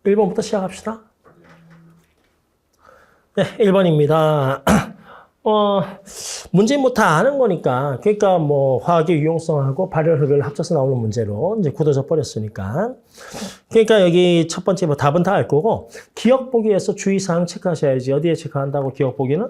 1번부터 시작합시다. 네, 1번입니다. 문제 뭐 다 아는 거니까. 그러니까 뭐 화학의 유용성하고 발열흙을 합쳐서 나오는 문제로 이제 굳어져 버렸으니까. 그러니까 여기 첫 번째 뭐 답은 다 알 거고, 기억 보기에서 주의사항 체크하셔야지. 어디에 체크한다고 기억 보기는?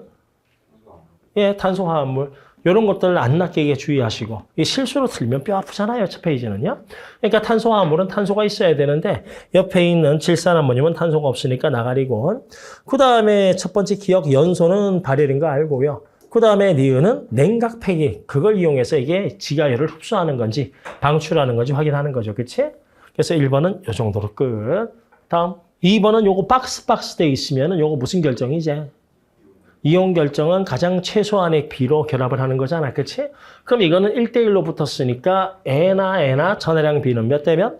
예, 탄소화합물. 이런 것들 안 낚이게 주의하시고. 이 실수로 틀리면 뼈 아프잖아요. 첫 페이지는요. 그러니까 탄소화합물은 탄소가 있어야 되는데 옆에 있는 질산암모늄은 탄소가 없으니까 나가리고. 그 다음에 첫 번째 기억 연소는 발열인 거 알고요. 그 다음에 니은은 냉각 폐기. 그걸 이용해서 이게 지가열을 흡수하는 건지 방출하는 건지 확인하는 거죠. 그치? 그래서 1번은 이 정도로 끝. 다음 2번은 요거 박스 돼 있으면은 요거 무슨 결정이지? 이온 결정은 가장 최소한의 비로 결합을 하는 거잖아. 그치? 그럼 이거는 1대1로 붙었으니까 A나 전해량 B는 몇 대 몇?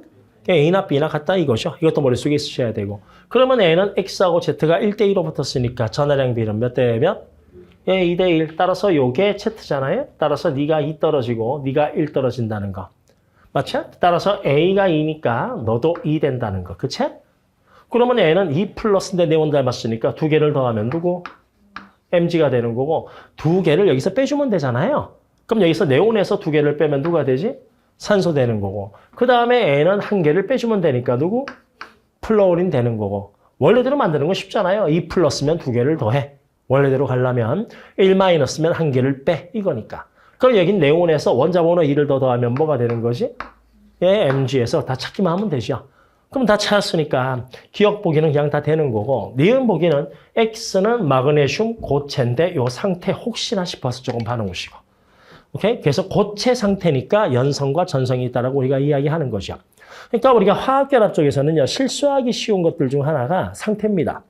A나 B나 같다 이거죠. 이것도 머릿속에 있으셔야 되고. 그러면 A는 X하고 Z가 1대1로 붙었으니까 전해량 B는 몇 대 몇? 예, 2대1. 따라서 요게 Z잖아요. 따라서 네가 2 떨어지고 네가 1 떨어진다는 거. 맞죠? 따라서 A가 2니까 너도 2 된다는 거. 그치? 그러면 A는 2 플러스인데 네온 닮았으니까 두 개를 더하면 누구? mg가 되는 거고 두 개를 여기서 빼주면 되잖아요. 그럼 여기서 네온에서 두 개를 빼면 누가 되지? 산소 되는 거고. 그 다음에 N은 한 개를 빼주면 되니까 누구? 플로린 되는 거고. 원래대로 만드는 건 쉽잖아요. 2 플러스면 두 개를 더해. 원래대로 가려면 1 마이너스면 한 개를 빼. 이거니까. 그럼 여긴 네온에서 원자번호 2를 더 더하면 뭐가 되는 거지? 예, mg에서 다 찾기만 하면 되죠. 그럼 다 찾았으니까 기억 보기는 그냥 다 되는 거고 니은 보기는 X는 마그네슘 고체인데 요 상태 혹시나 싶어서 조금 봐놓으시고 오케이? 그래서 고체 상태니까 연성과 전성이 있다라고 우리가 이야기하는 거죠. 그러니까 우리가 화학결합 쪽에서는요 실수하기 쉬운 것들 중 하나가 상태입니다.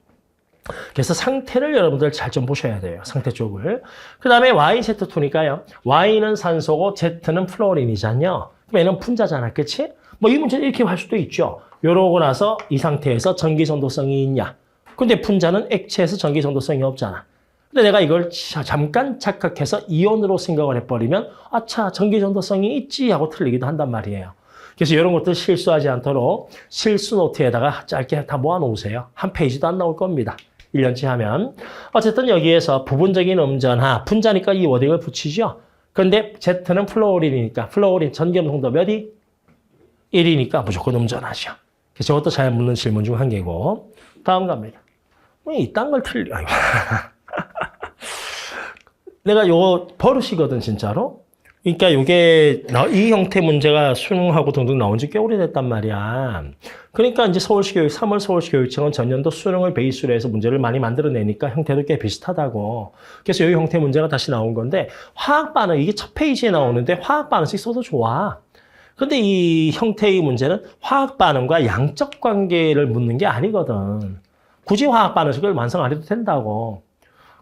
그래서 상태를 여러분들 잘 좀 보셔야 돼요. 상태 쪽을. 그 다음에 YZ2니까요. Y는 산소고 Z는 플로린이잖아요. 그럼 얘는 분자잖아. 그치? 뭐 이 문제는 이렇게 할 수도 있죠. 요러고 나서 이 상태에서 전기 전도성이 있냐. 근데 분자는 액체에서 전기 전도성이 없잖아. 근데 내가 이걸 잠깐 착각해서 이온으로 생각을 해버리면 아차 전기 전도성이 있지 하고 틀리기도 한단 말이에요. 그래서 이런 것들 실수하지 않도록 실수 노트에다가 짧게 다 모아놓으세요. 한 페이지도 안 나올 겁니다. 1년치 하면. 어쨌든 여기에서 부분적인 음전하, 분자니까 이 워딩을 붙이죠. 그런데 Z는 플로린이니까 플로린 전기음성도 몇이? 1이니까 무조건 음전하죠. 그래서 저것도 잘 묻는 질문 중 한 개고. 다음 갑니다. 이딴 걸 틀려. 내가 요거 버릇이거든, 진짜로. 그러니까 요게 이 형태 문제가 수능하고 등등 나온 지 꽤 오래됐단 말이야. 그러니까 이제 서울시 교육, 3월 서울시 교육청은 전년도 수능을 베이스로 해서 문제를 많이 만들어내니까 형태도 꽤 비슷하다고. 그래서 이 형태 문제가 다시 나온 건데 화학 반응, 이게 첫 페이지에 나오는데 화학 반응식 써도 좋아. 근데 이 형태의 문제는 화학 반응과 양적 관계를 묻는 게 아니거든. 굳이 화학 반응식을 완성 안 해도 된다고.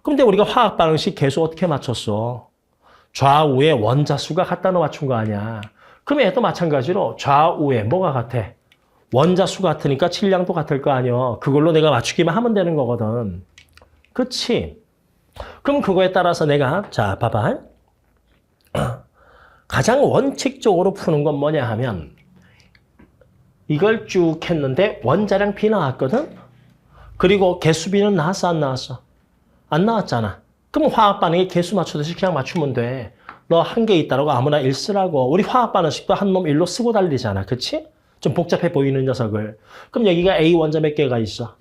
그런데 우리가 화학 반응식 계수 어떻게 맞췄어? 좌우에 원자 수가 같다고 맞춘 거 아니야. 그럼 얘도 마찬가지로 좌우에 뭐가 같아? 원자 수 같으니까 질량도 같을 거 아니야. 그걸로 내가 맞추기만 하면 되는 거거든. 그치? 그럼 그거에 따라서 내가 자 봐봐. 가장 원칙적으로 푸는 건 뭐냐 하면 이걸 쭉 했는데 원자량 B 나왔거든? 그리고 개수 B는 나왔어 안 나왔어? 안 나왔잖아. 그럼 화학 반응에 개수 맞추듯이 그냥 맞추면 돼. 너 한 개 있다라고 아무나 1 쓰라고. 우리 화학 반응식도 한 놈 1로 쓰고 달리잖아. 그치? 좀 복잡해 보이는 녀석을. 그럼 여기가 A 원자 몇 개가 있어?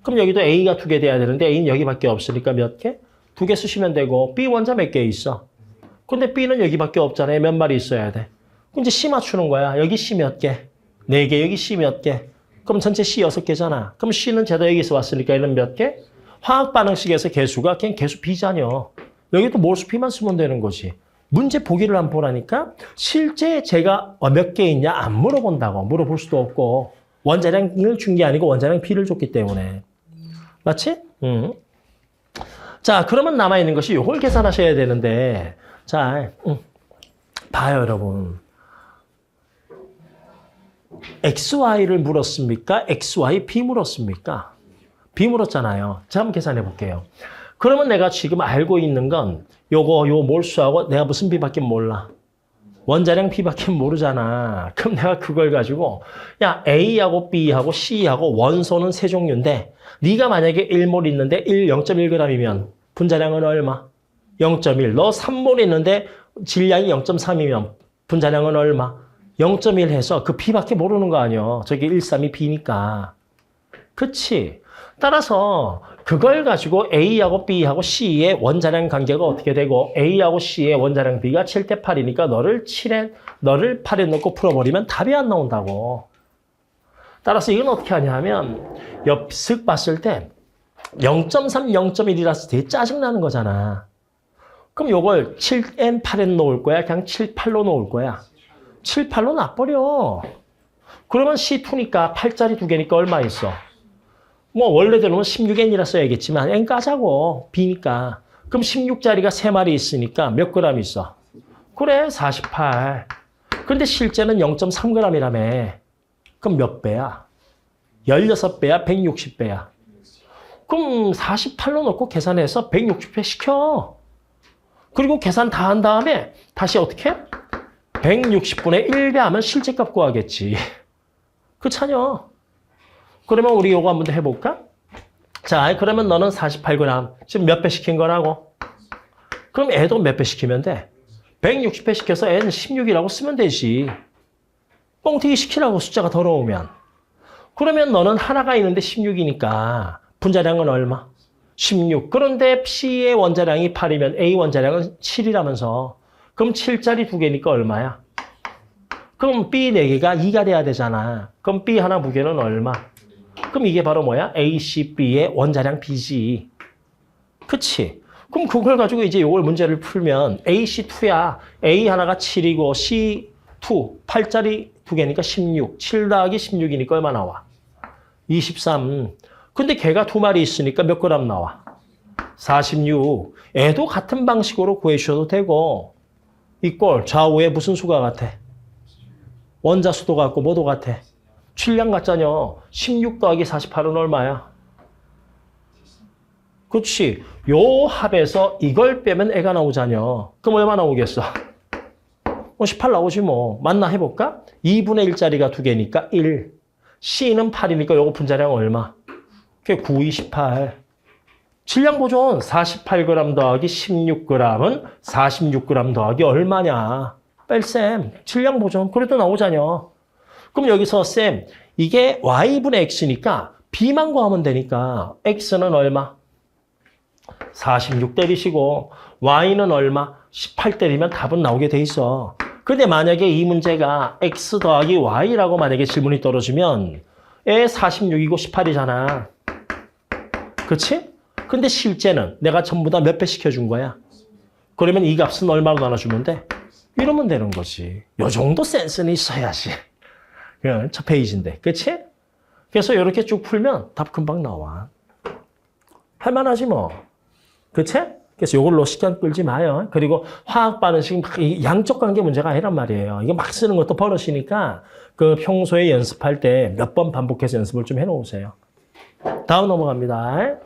그럼 여기도 A가 2개 돼야 되는데 A는 여기밖에 없으니까 몇 개? 2개 쓰시면 되고 B 원자 몇 개 있어? 근데 B는 여기밖에 없잖아요. 몇 마리 있어야 돼. 그럼 이제 C 맞추는 거야. 여기 C 몇 개? 4개, 여기 C 몇 개? 그럼 전체 C 6개잖아. 그럼 C는 제도 여기서 왔으니까 얘는 몇 개? 화학 반응식에서 개수가 그냥 개수 B잖여. 여기도 몰수 B만 쓰면 되는 거지. 문제 보기를 안 보라니까 실제 제가 몇 개 있냐 안 물어본다고. 물어볼 수도 없고 원자량을 준 게 아니고 원자량 B를 줬기 때문에. 맞지? 자, 그러면 남아있는 것이 이걸 계산하셔야 되는데 자, 봐요, 여러분. XY를 물었습니까? XY, B 물었습니까? B 물었잖아요. 자, 한번 계산해 볼게요. 그러면 내가 지금 알고 있는 건 요거, 요 몰수하고 내가 무슨 B밖에 몰라. 원자량 B밖에 모르잖아. 그럼 내가 그걸 가지고 야 A하고 B하고 C하고 원소는 세 종류인데 네가 만약에 1몰 있는데 0.1g이면 분자량은 얼마? 0.1. 너 3몰 있는데 질량이 0.3이면 분자량은 얼마? 0.1 해서 그 B밖에 모르는 거 아니야. 저게 1, 3이 B니까. 그치? 따라서 그걸 가지고 A하고 B하고 C의 원자량 관계가 어떻게 되고 A하고 C의 원자량 B가 7대 8이니까 너를 8에 넣고 풀어버리면 답이 안 나온다고. 따라서 이건 어떻게 하냐면 쓱 봤을 때 0.3, 0.1이라서 되게 짜증나는 거잖아. 그럼 요걸 7N, 8N 놓을 거야? 그냥 7, 8로 놓을 거야? 7, 8로 놔버려. 그러면 C2니까 8짜리 두 개니까 얼마 있어? 뭐 원래대로는 16N이라 써야겠지만 N 까자고. B니까. 그럼 16짜리가 3마리 있으니까 몇 그램 있어? 그래 48. 근데 실제는 0.3g이라며. 그럼 몇 배야? 16배야? 160배야? 그럼 48로 놓고 계산해서 160배 시켜. 그리고 계산 다 한 다음에 다시 어떻게? 160분의 1배 하면 실제값 구하겠지. 그렇잖여. 그러면 우리 요거 한번 더 해볼까? 자, 그러면 너는 48g. 지금 몇 배 시킨 거라고? 그럼 애도 몇 배 시키면 돼? 160배 시켜서 애는 16이라고 쓰면 되지. 뻥튀기 시키라고 숫자가 더러우면. 그러면 너는 하나가 있는데 16이니까 분자량은 얼마? 16. 그런데 C의 원자량이 8이면 A 원자량은 7이라면서. 그럼 7짜리 두 개니까 얼마야? 그럼 B 4개가 2가 돼야 되잖아. 그럼 B 하나 무게는 얼마? 그럼 이게 바로 뭐야? A, C, B의 원자량 B지. 그치? 그럼 그걸 가지고 이제 이걸 문제를 풀면 A, C2야. A 하나가 7이고 C2, 8짜리 두 개니까 16. 7 더하기 16이니까 얼마 나와? 23. 근데 걔가 두 마리 있으니까 몇 그램 나와? 46. 애도 같은 방식으로 구해주셔도 되고 이꼴 좌우에 무슨 수가 같아? 원자 수도 같고 뭐도 같아? 질량 같잖여. 16 더하기 48은 얼마야? 그렇지. 요 합에서 이걸 빼면 애가 나오잖여. 그럼 얼마 나오겠어? 18 나오지 뭐. 맞나 해볼까? 2분의 1짜리가 두 개니까 1. C는 8이니까 요거 분자량 얼마? 그게 9, 28. 질량 보존 48g 더하기 16g은 46g 더하기 얼마냐? 뺄셈. 질량 보존. 그래도 나오잖여. 그럼 여기서 쌤, 이게 y분의 x니까 b만 구하면 되니까 x는 얼마? 46 때리시고 y는 얼마? 18 때리면 답은 나오게 돼 있어. 근데 만약에 이 문제가 x 더하기 y라고 만약에 질문이 떨어지면 애 46이고 18이잖아. 그치? 근데 실제는 내가 전부 다 몇 배 시켜준 거야? 그러면 이 값은 얼마로 나눠주면 돼? 이러면 되는 거지. 요 정도 센스는 있어야지. 첫 페이지인데. 그치? 그래서 이렇게 쭉 풀면 답 금방 나와. 할만하지 뭐. 그치? 그래서 이걸로 시간 끌지 마요. 그리고 화학 반응식 양적 관계 문제가 아니란 말이에요. 이거 막 쓰는 것도 버릇이니까 그 평소에 연습할 때 몇 번 반복해서 연습을 좀 해놓으세요. 다음 넘어갑니다.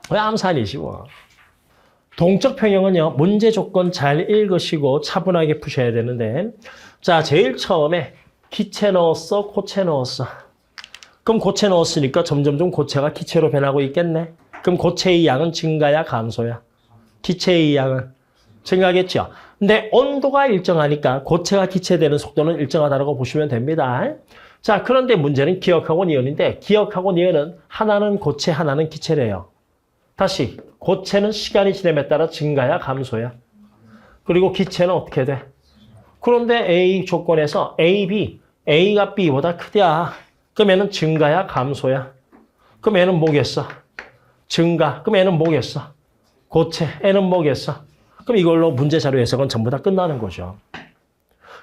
암산이지 뭐. 동적 평형은요. 문제 조건 잘 읽으시고 차분하게 푸셔야 되는데 자 제일 처음에 기체 넣었어? 고체 넣었어? 그럼 고체 넣었으니까 점점점 고체가 기체로 변하고 있겠네. 그럼 고체의 양은 증가야 감소야? 기체의 양은 증가겠죠. 근데 온도가 일정하니까 고체가 기체되는 속도는 일정하다고 보시면 됩니다. 자 그런데 문제는 기억하고 니은인데 기억하고 니은은 하나는 고체 하나는 기체래요. 다시 고체는 시간이 지남에 따라 증가야 감소야? 그리고 기체는 어떻게 돼? 그런데 A 조건에서 A, B, A가 B보다 크대야. 그럼 얘는 증가야 감소야? 그럼 얘는 뭐겠어? 증가. 그럼 얘는 뭐겠어? 고체. 얘는 뭐겠어? 그럼 이걸로 문제 자료 해석은 전부 다 끝나는 거죠.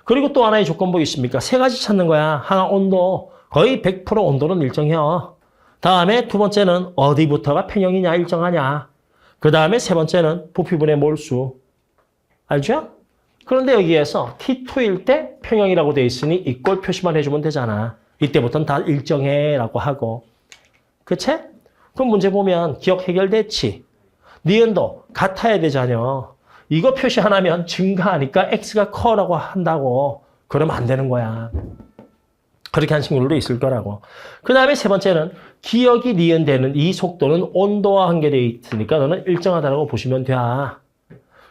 그리고 또 하나의 조건 뭐 있습니까? 세 가지 찾는 거야. 하나 온도. 거의 100% 온도는 일정해요. 다음에 두 번째는 어디부터가 평형이냐 일정하냐. 그 다음에 세 번째는 부피분의 몰수. 알죠? 그런데 여기에서 T2일 때 평형이라고 돼 있으니 이꼴 표시만 해주면 되잖아. 이때부터는 다 일정해라고 하고. 그치? 그럼 문제 보면 기억 해결됐지? 니은도 같아야 되잖여. 이거 표시 하나면 증가하니까 x가 커라고 한다고. 그러면 안 되는 거야. 그렇게 한 친구들도 있을 거라고. 그 다음에 세 번째는 기억이 니은되는 이 속도는 온도와 관계되어 있으니까 너는 일정하다고 보시면 돼.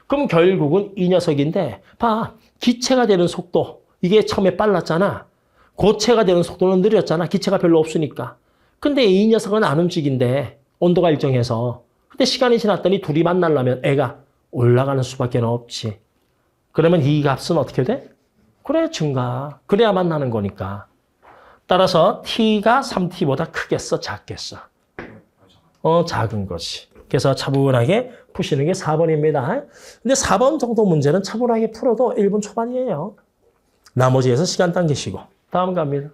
그럼 결국은 이 녀석인데 봐. 기체가 되는 속도. 이게 처음에 빨랐잖아. 고체가 되는 속도는 느렸잖아. 기체가 별로 없으니까. 근데 이 녀석은 안 움직인대. 온도가 일정해서. 근데 시간이 지났더니 둘이 만나려면 애가 올라가는 수밖에 없지. 그러면 이 값은 어떻게 돼? 그래, 증가. 그래야 만나는 거니까. 따라서 t가 3t보다 크겠어, 작겠어? 작은 거지. 그래서 차분하게 푸시는 게 4번입니다. 근데 4번 정도 문제는 차분하게 풀어도 1분 초반이에요. 나머지에서 시간 당기시고. 다음 갑니다.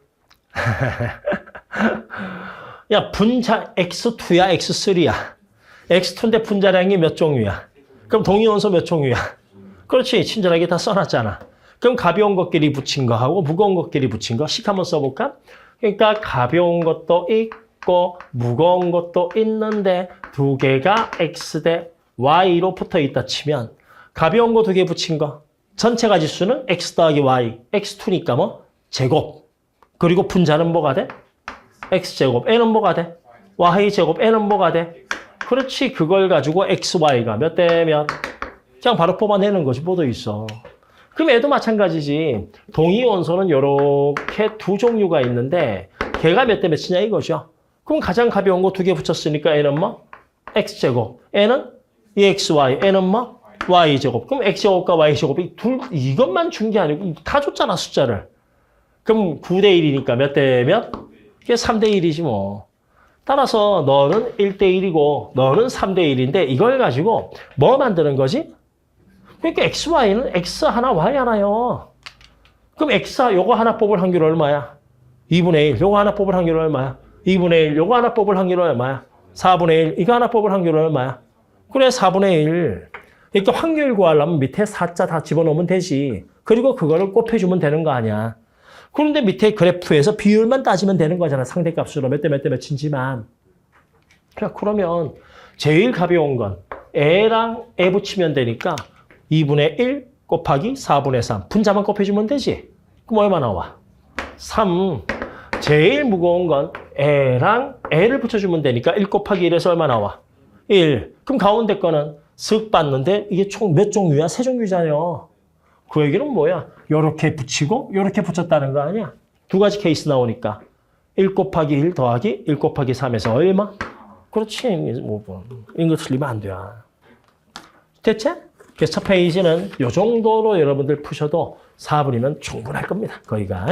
야, 분자 X2야, X3야. X2인데 분자량이 몇 종류야? 그럼 동위원소 몇 종류야? 그렇지, 친절하게 다 써놨잖아. 그럼 가벼운 것끼리 붙인 거하고 무거운 것끼리 붙인 거 식 한번 써볼까? 그러니까 가벼운 것도 있고 무거운 것도 있는데 두 개가 X 대 Y로 붙어 있다 치면 가벼운 거 두 개 붙인 거 전체 가지수는 X 더하기 Y, X2니까 뭐? 제곱. 그리고 분자는 뭐가 돼? X제곱. N은 뭐가 돼? Y제곱. N은 뭐가 돼? 그렇지. 그걸 가지고 XY가 몇 대 몇? 그냥 바로 뽑아내는 거지. 뭐도 있어. 그럼 얘도 마찬가지지. 동위원소는 이렇게 두 종류가 있는데 걔가 몇 대 몇이냐 이거죠. 그럼 가장 가벼운 거 두 개 붙였으니까 N은 뭐? X제곱. N은 EXY. N은 뭐? Y제곱. 그럼 X제곱과 Y제곱이 이것만 준 게 아니고 다 줬잖아, 숫자를. 그럼 9대 1이니까 몇 대 몇? 그게 3대 1이지 뭐. 따라서 너는 1대 1이고 너는 3대 1인데 이걸 가지고 뭐 만드는 거지? 그러니까 XY는 X 하나, Y 하나요. 그럼 X 요거 하나 뽑을 확률 얼마야? 2분의 1. 요거 하나 뽑을 확률 얼마야? 2분의 1. 요거 하나 뽑을 확률 얼마야? 4분의 1. 이거 하나 뽑을 확률 얼마야? 그래, 4분의 1. 그러니까 확률 구하려면 밑에 4자 다 집어넣으면 되지. 그리고 그거를 곱해주면 되는 거 아니야. 그런데 밑에 그래프에서 비율만 따지면 되는 거잖아. 상대값으로 몇 대 몇 대 몇인지만. 그러면 제일 가벼운 건 애랑 애 붙이면 되니까 2분의 1 곱하기 4분의 3. 분자만 곱해주면 되지. 그럼 얼마 나와? 3. 제일 무거운 건 애랑 애를 붙여주면 되니까 1 곱하기 1에서 얼마 나와? 1. 그럼 가운데 거는 슥 봤는데 이게 총 몇 종류야? 3종류잖아요. 그 얘기는 뭐야? 요렇게 붙이고 요렇게 붙였다는 거 아니야? 두 가지 케이스 나오니까 1 곱하기 1 더하기 1 곱하기 3에서 얼마? 그렇지. 뭐 이거 틀리면 안 돼. 됐지? 그래서 첫 페이지는 이 정도로 여러분들 푸셔도 4분이면 충분할 겁니다. 거기가.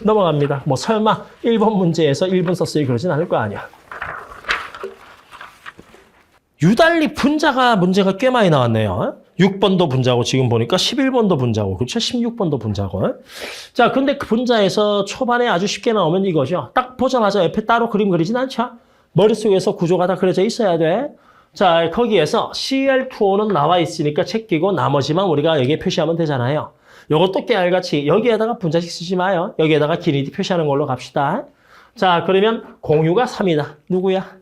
넘어갑니다. 뭐 설마 1번 문제에서 1분 썼어요 그러진 않을 거 아니야. 유달리 분자가 문제가 꽤 많이 나왔네요. 6번도 분자고 지금 보니까 11번도 분자고 그렇죠? 16번도 분자고. 자, 근데 그 분자에서 초반에 아주 쉽게 나오면 이거죠. 딱 보자마자 옆에 따로 그림 그리진 않죠? 머릿속에서 구조가 다 그려져 있어야 돼. 자, 거기에서 Cl2O는 나와 있으니까 챙기고 나머지만 우리가 여기에 표시하면 되잖아요. 요것도 깨알같이 여기에다가 분자식 쓰지 마요. 여기에다가 길이 표시하는 걸로 갑시다. 자, 그러면 공유가 3이다. 누구야?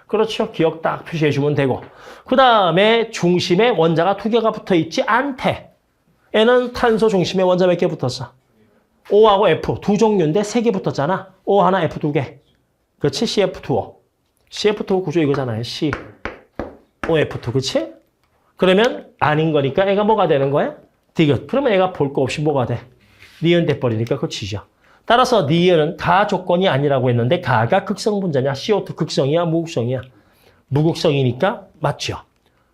그렇죠. 기억 딱 표시해주면 되고. 그 다음에 중심에 원자가 두 개가 붙어있지 않대. N은 탄소 중심에 원자 몇 개 붙었어? O하고 F 두 종류인데 세 개 붙었잖아. O 하나, F 두 개. 그렇지? CF2O. CF2O 구조 이거잖아요. C, OF2. 그렇지? 그러면 아닌 거니까 애가 뭐가 되는 거야? 디귿. 그러면 애가 볼 거 없이 뭐가 돼? 니은 돼버리니까 그거 지죠. 따라서 니은은 가 조건이 아니라고 했는데 가가 극성 분자냐? CO2 극성이야? 무극성이야? 무극성이니까 맞죠.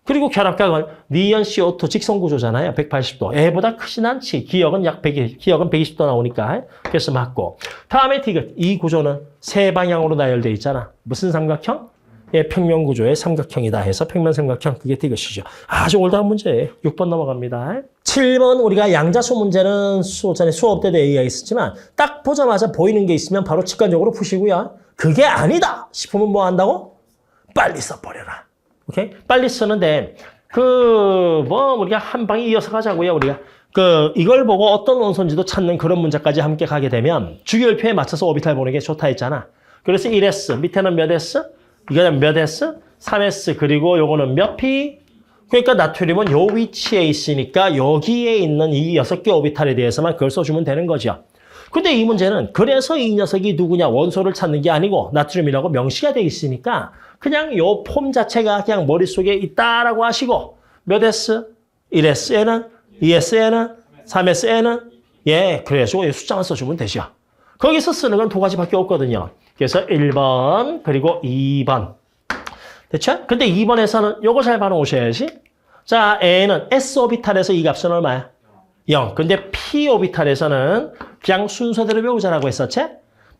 그리고 결합각은 니은 CO2 직선 구조잖아요. 180도. 애보다 크진 않지. 기억은 약 120도 나오니까. 그래서 맞고. 다음에 디귿. 이 구조는 세 방향으로 나열되어 있잖아. 무슨 삼각형? 예, 평면 구조의 삼각형이다 해서 평면 삼각형. 그게 디귿이죠. 아주 올드한 문제예요. 6번 넘어갑니다. 7번 우리가 양자수 문제는 수업 때도 얘기가 있었지만 딱 보자마자 보이는 게 있으면 바로 직관적으로 푸시고요. 그게 아니다 싶으면 뭐 한다고? 빨리 써버려라. 오케이? 빨리 쓰는데 우리가 한 방에 이어서 가자고요. 우리가 이걸 보고 어떤 원소인지도 찾는 그런 문제까지 함께 가게 되면 주기율표에 맞춰서 오비탈 보는 게 좋다 했잖아. 그래서 1S 밑에는 몇 S? 이거는 몇 S? 3S 그리고 요거는 몇 P? 그러니까 나트륨은 요 위치에 있으니까 여기에 있는 이 6개 오비탈에 대해서만 그걸 써주면 되는 거죠. 근데 이 문제는 그래서 이 녀석이 누구냐 원소를 찾는 게 아니고 나트륨이라고 명시가 돼 있으니까 그냥 요 폼 자체가 그냥 머릿속에 있다라고 하시고 몇 S? 1S에는 2S에는 3S에는 예, 그래서 숫자만 써주면 되죠. 거기서 쓰는 건 두 가지밖에 없거든요. 그래서 1번 그리고 2번. 됐죠? 근데 2번에서는 요거 잘 봐놓으셔야지. 자, N은 S 오비탈에서 이 값은 얼마야? 0. 근데 P 오비탈에서는 그냥 순서대로 배우자라고 했었지?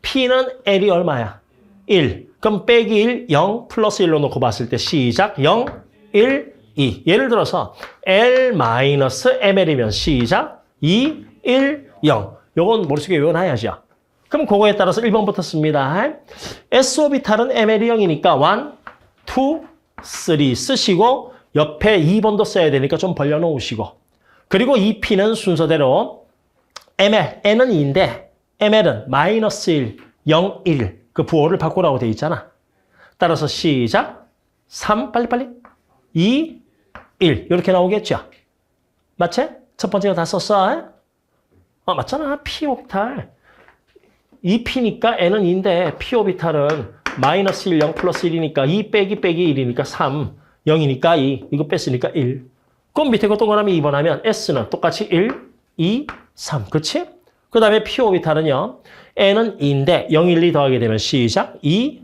P는 L이 얼마야? 1. 그럼 빼기 1, 0 플러스 1로 놓고 봤을 때 시작 0, 1, 2. 예를 들어서 L-ML이면 시작 2, 1, 0. 요건 머릿속에 외워놔야죠. 그럼 그거에 따라서 1번부터 씁니다. S 오비탈은 ML이 0이니까 1, 2, 3 쓰시고 옆에 2번도 써야 되니까 좀 벌려놓으시고 그리고 이 P는 순서대로 ML, N은 2인데 ML은 마이너스 1, 0, 1 그 부호를 바꾸라고 돼 있잖아. 따라서 시작 3, 빨리빨리 2, 1 이렇게 나오겠죠. 맞지? 첫 번째가 다 썼어. 맞잖아. P 오비탈. 2P니까 N은 2인데 P 오비탈은 마이너스 1, 0 플러스 1이니까 2 빼기 1이니까 3, 0이니까 2, 이거 뺐으니까 1. 그럼 밑에 거 동그라미 2번 하면 S는 똑같이 1, 2, 3. 그치? 그 다음에 P 오비탈은요. N은 2인데 0, 1, 2 더하게 되면 시작 2,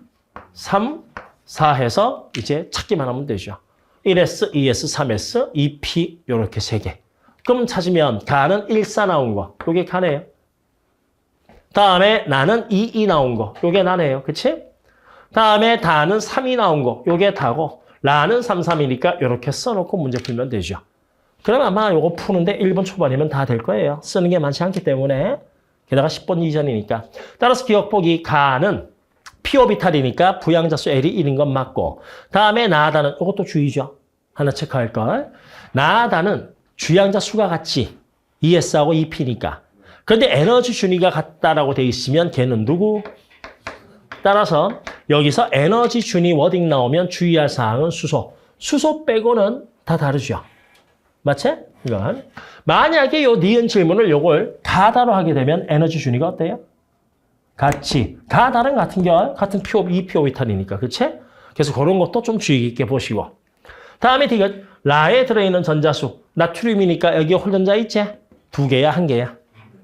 3, 4 해서 이제 찾기만 하면 되죠. 1S, 2S, 3S, 2P 이렇게 3개. 그럼 찾으면 가는 1, 4 나온 거. 요게 가네요. 다음에 나는 2, 2 나온 거. 요게 나네요. 그치? 다음에 다는 3이 나온 거. 요게 다고 라는 3, 3이니까 이렇게 써놓고 문제 풀면 되죠. 그럼 아마 요거 푸는데 1번 초반이면 다 될 거예요. 쓰는 게 많지 않기 때문에. 게다가 10번 이전이니까. 따라서 기억보기 가는 P 오비탈이니까 부양자수 L이 1인 건 맞고 다음에 나다는 이것도 주의죠. 하나 체크할 걸. 나다는 주양자 수가 같지. ES하고 EP니까. 그런데 에너지 준위가 같다라고 돼 있으면 걔는 누구? 따라서 여기서 에너지 준위 워딩 나오면 주의할 사항은 수소. 수소 빼고는 다 다르죠. 맞지? 이건. 만약에 요 니은 질문을 요걸 가다로 하게 되면 에너지 준위가 어때요? 같이. 가다는 같은 결, 같은 EP 오비탈이니까. 그치? 그래서 그런 것도 좀 주의 깊게 보시고. 다음에 디귿. 라에 들어있는 전자수. 나트륨이니까 여기 홀전자 있지? 2개야, 1개야?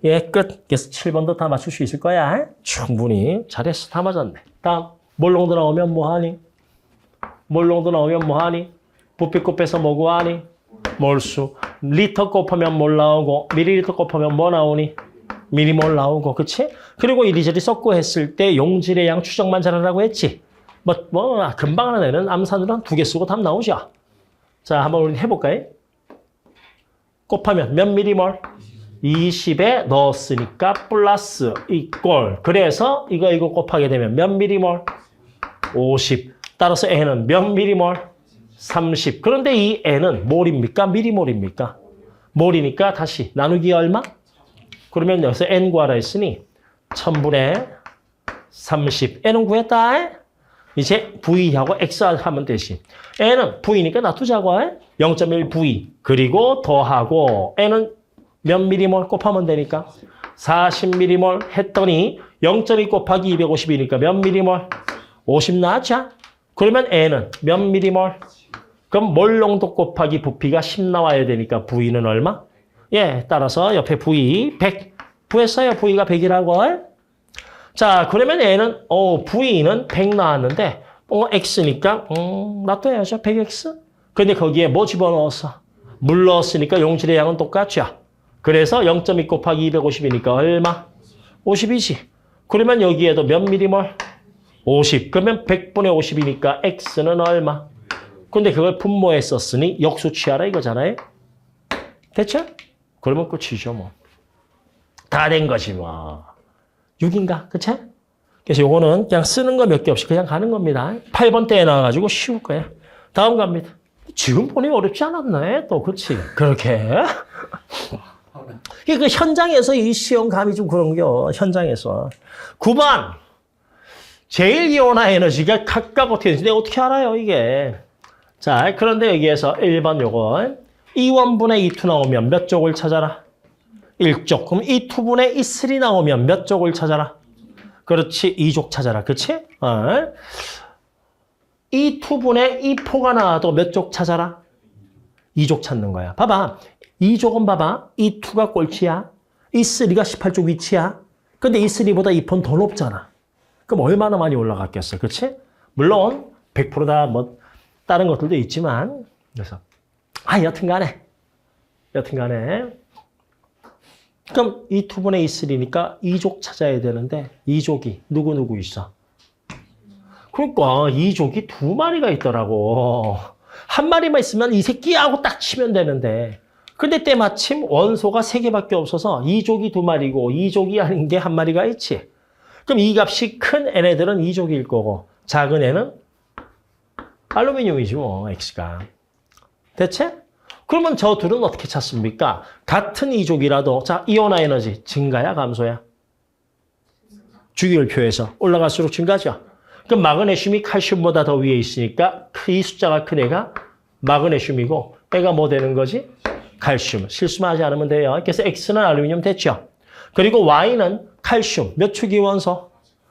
예, 끝. 그래서 7번도 다 맞출 수 있을 거야. 충분히. 잘했어. 다 맞았네. 다음. 몰롱도 나오면 뭐하니? 몰롱도 나오면 뭐하니? 부피값 빼서 뭐 구하니? 몰수. 리터 곱하면 뭘 나오고 밀리리터 곱하면 뭐 나오니? 미리몰 나오고. 그치? 그리고 이리저리 섞고 했을 때 용질의 양 추정만 잘하라고 했지. 금방 하는 애는 암산으로 한 2개 쓰고 답 나오죠. 자, 한번 우리 해볼까요? 곱하면 몇 미리몰? 20에 넣었으니까 플러스 이꼴. 그래서 이거 곱하게 되면 몇 미리몰? 50. 따라서 N은 몇 미리몰? 30. 그런데 이 N은 몰입니까? 미리몰입니까? 몰이니까 다시 나누기 얼마? 그러면 여기서 N 구하라 했으니 1000분의 30. N은 구했다. 이제 V하고 X 하면 되지. N은 V니까 놔두자고. 0.1V. 그리고 더하고 N은 몇 미리몰 곱하면 되니까 40미리몰 했더니 0.2 곱하기 250이니까 몇 미리몰? 50 나왔죠? 그러면 N은 몇 미리몰? 그럼 몰농도 곱하기 부피가 10 나와야 되니까 V는 얼마? 예, 따라서 옆에 V 100. 구했어요. V가 100이라고. 자, 그러면 N은 V는 100 나왔는데 X니까 놔둬야죠. 100X. 근데 거기에 뭐 집어넣었어? 물 넣었으니까 용질의 양은 똑같죠. 그래서 0.2 곱하기 250이니까 얼마? 50이지. 그러면 여기에도 몇 미리몰? 50. 그러면 100분의 50이니까 X는 얼마? 근데 그걸 분모에 썼으니 역수 취하라 이거잖아요. 됐죠? 그러면 끝이죠 뭐. 다 된 거지 뭐. 6인가? 그치? 그래서 요거는 그냥 쓰는 거 몇 개 없이 그냥 가는 겁니다. 8번 때에 나와가지고 쉬울 거예요. 다음 갑니다. 지금 보니 어렵지 않았네 또. 그치? 그렇게. 그 현장에서 이 시험 감이 좀 그런겨. 현장에서. 9번. 제일 이온화 에너지가 각각 어떻게 되는지 내가 어떻게 알아요 이게. 자, 그런데 여기에서 1번 요건 2원분의 E2 나오면 몇 쪽을 찾아라? 1쪽. 그럼 E2분의 E3 나오면 몇 쪽을 찾아라? 그렇지, 2쪽 찾아라. 그치? E2분의 E4가 나와도 몇 쪽 찾아라? 2쪽 찾는 거야. 봐봐. 2족은 봐봐. E2가 꼴찌야. E3가 18쪽 위치야. 근데 E3보다 E4는 더 높잖아. 그럼 얼마나 많이 올라갔겠어. 그치? 물론 100%다 뭐 다른 것들도 있지만 그래서 여튼간에 그럼 E2분의 E3니까 2족 찾아야 되는데 2족이 누구 있어? 그러니까 2족이 2마리가 있더라고. 한 마리만 있으면 이 새끼하고 딱 치면 되는데 근데 때마침 원소가 3개밖에 없어서 2족이 2마리고 2족이 아닌 게 한 마리가 있지. 그럼 이 값이 큰 N애들은 2족일 거고 작은 N은 알루미늄이지 뭐 X가. 대체? 그러면 저 둘은 어떻게 찾습니까? 같은 2족이라도 자 이온화 에너지 증가야 감소야? 주기율표에서 올라갈수록 증가죠. 그럼 마그네슘이 칼슘보다 더 위에 있으니까 이 숫자가 큰 애가 마그네슘이고 애가 뭐 되는 거지? 칼슘. 실수만 하지 않으면 돼요. 그래서 X는 알루미늄 됐죠. 그리고 Y는 칼슘. 몇 주기 원소?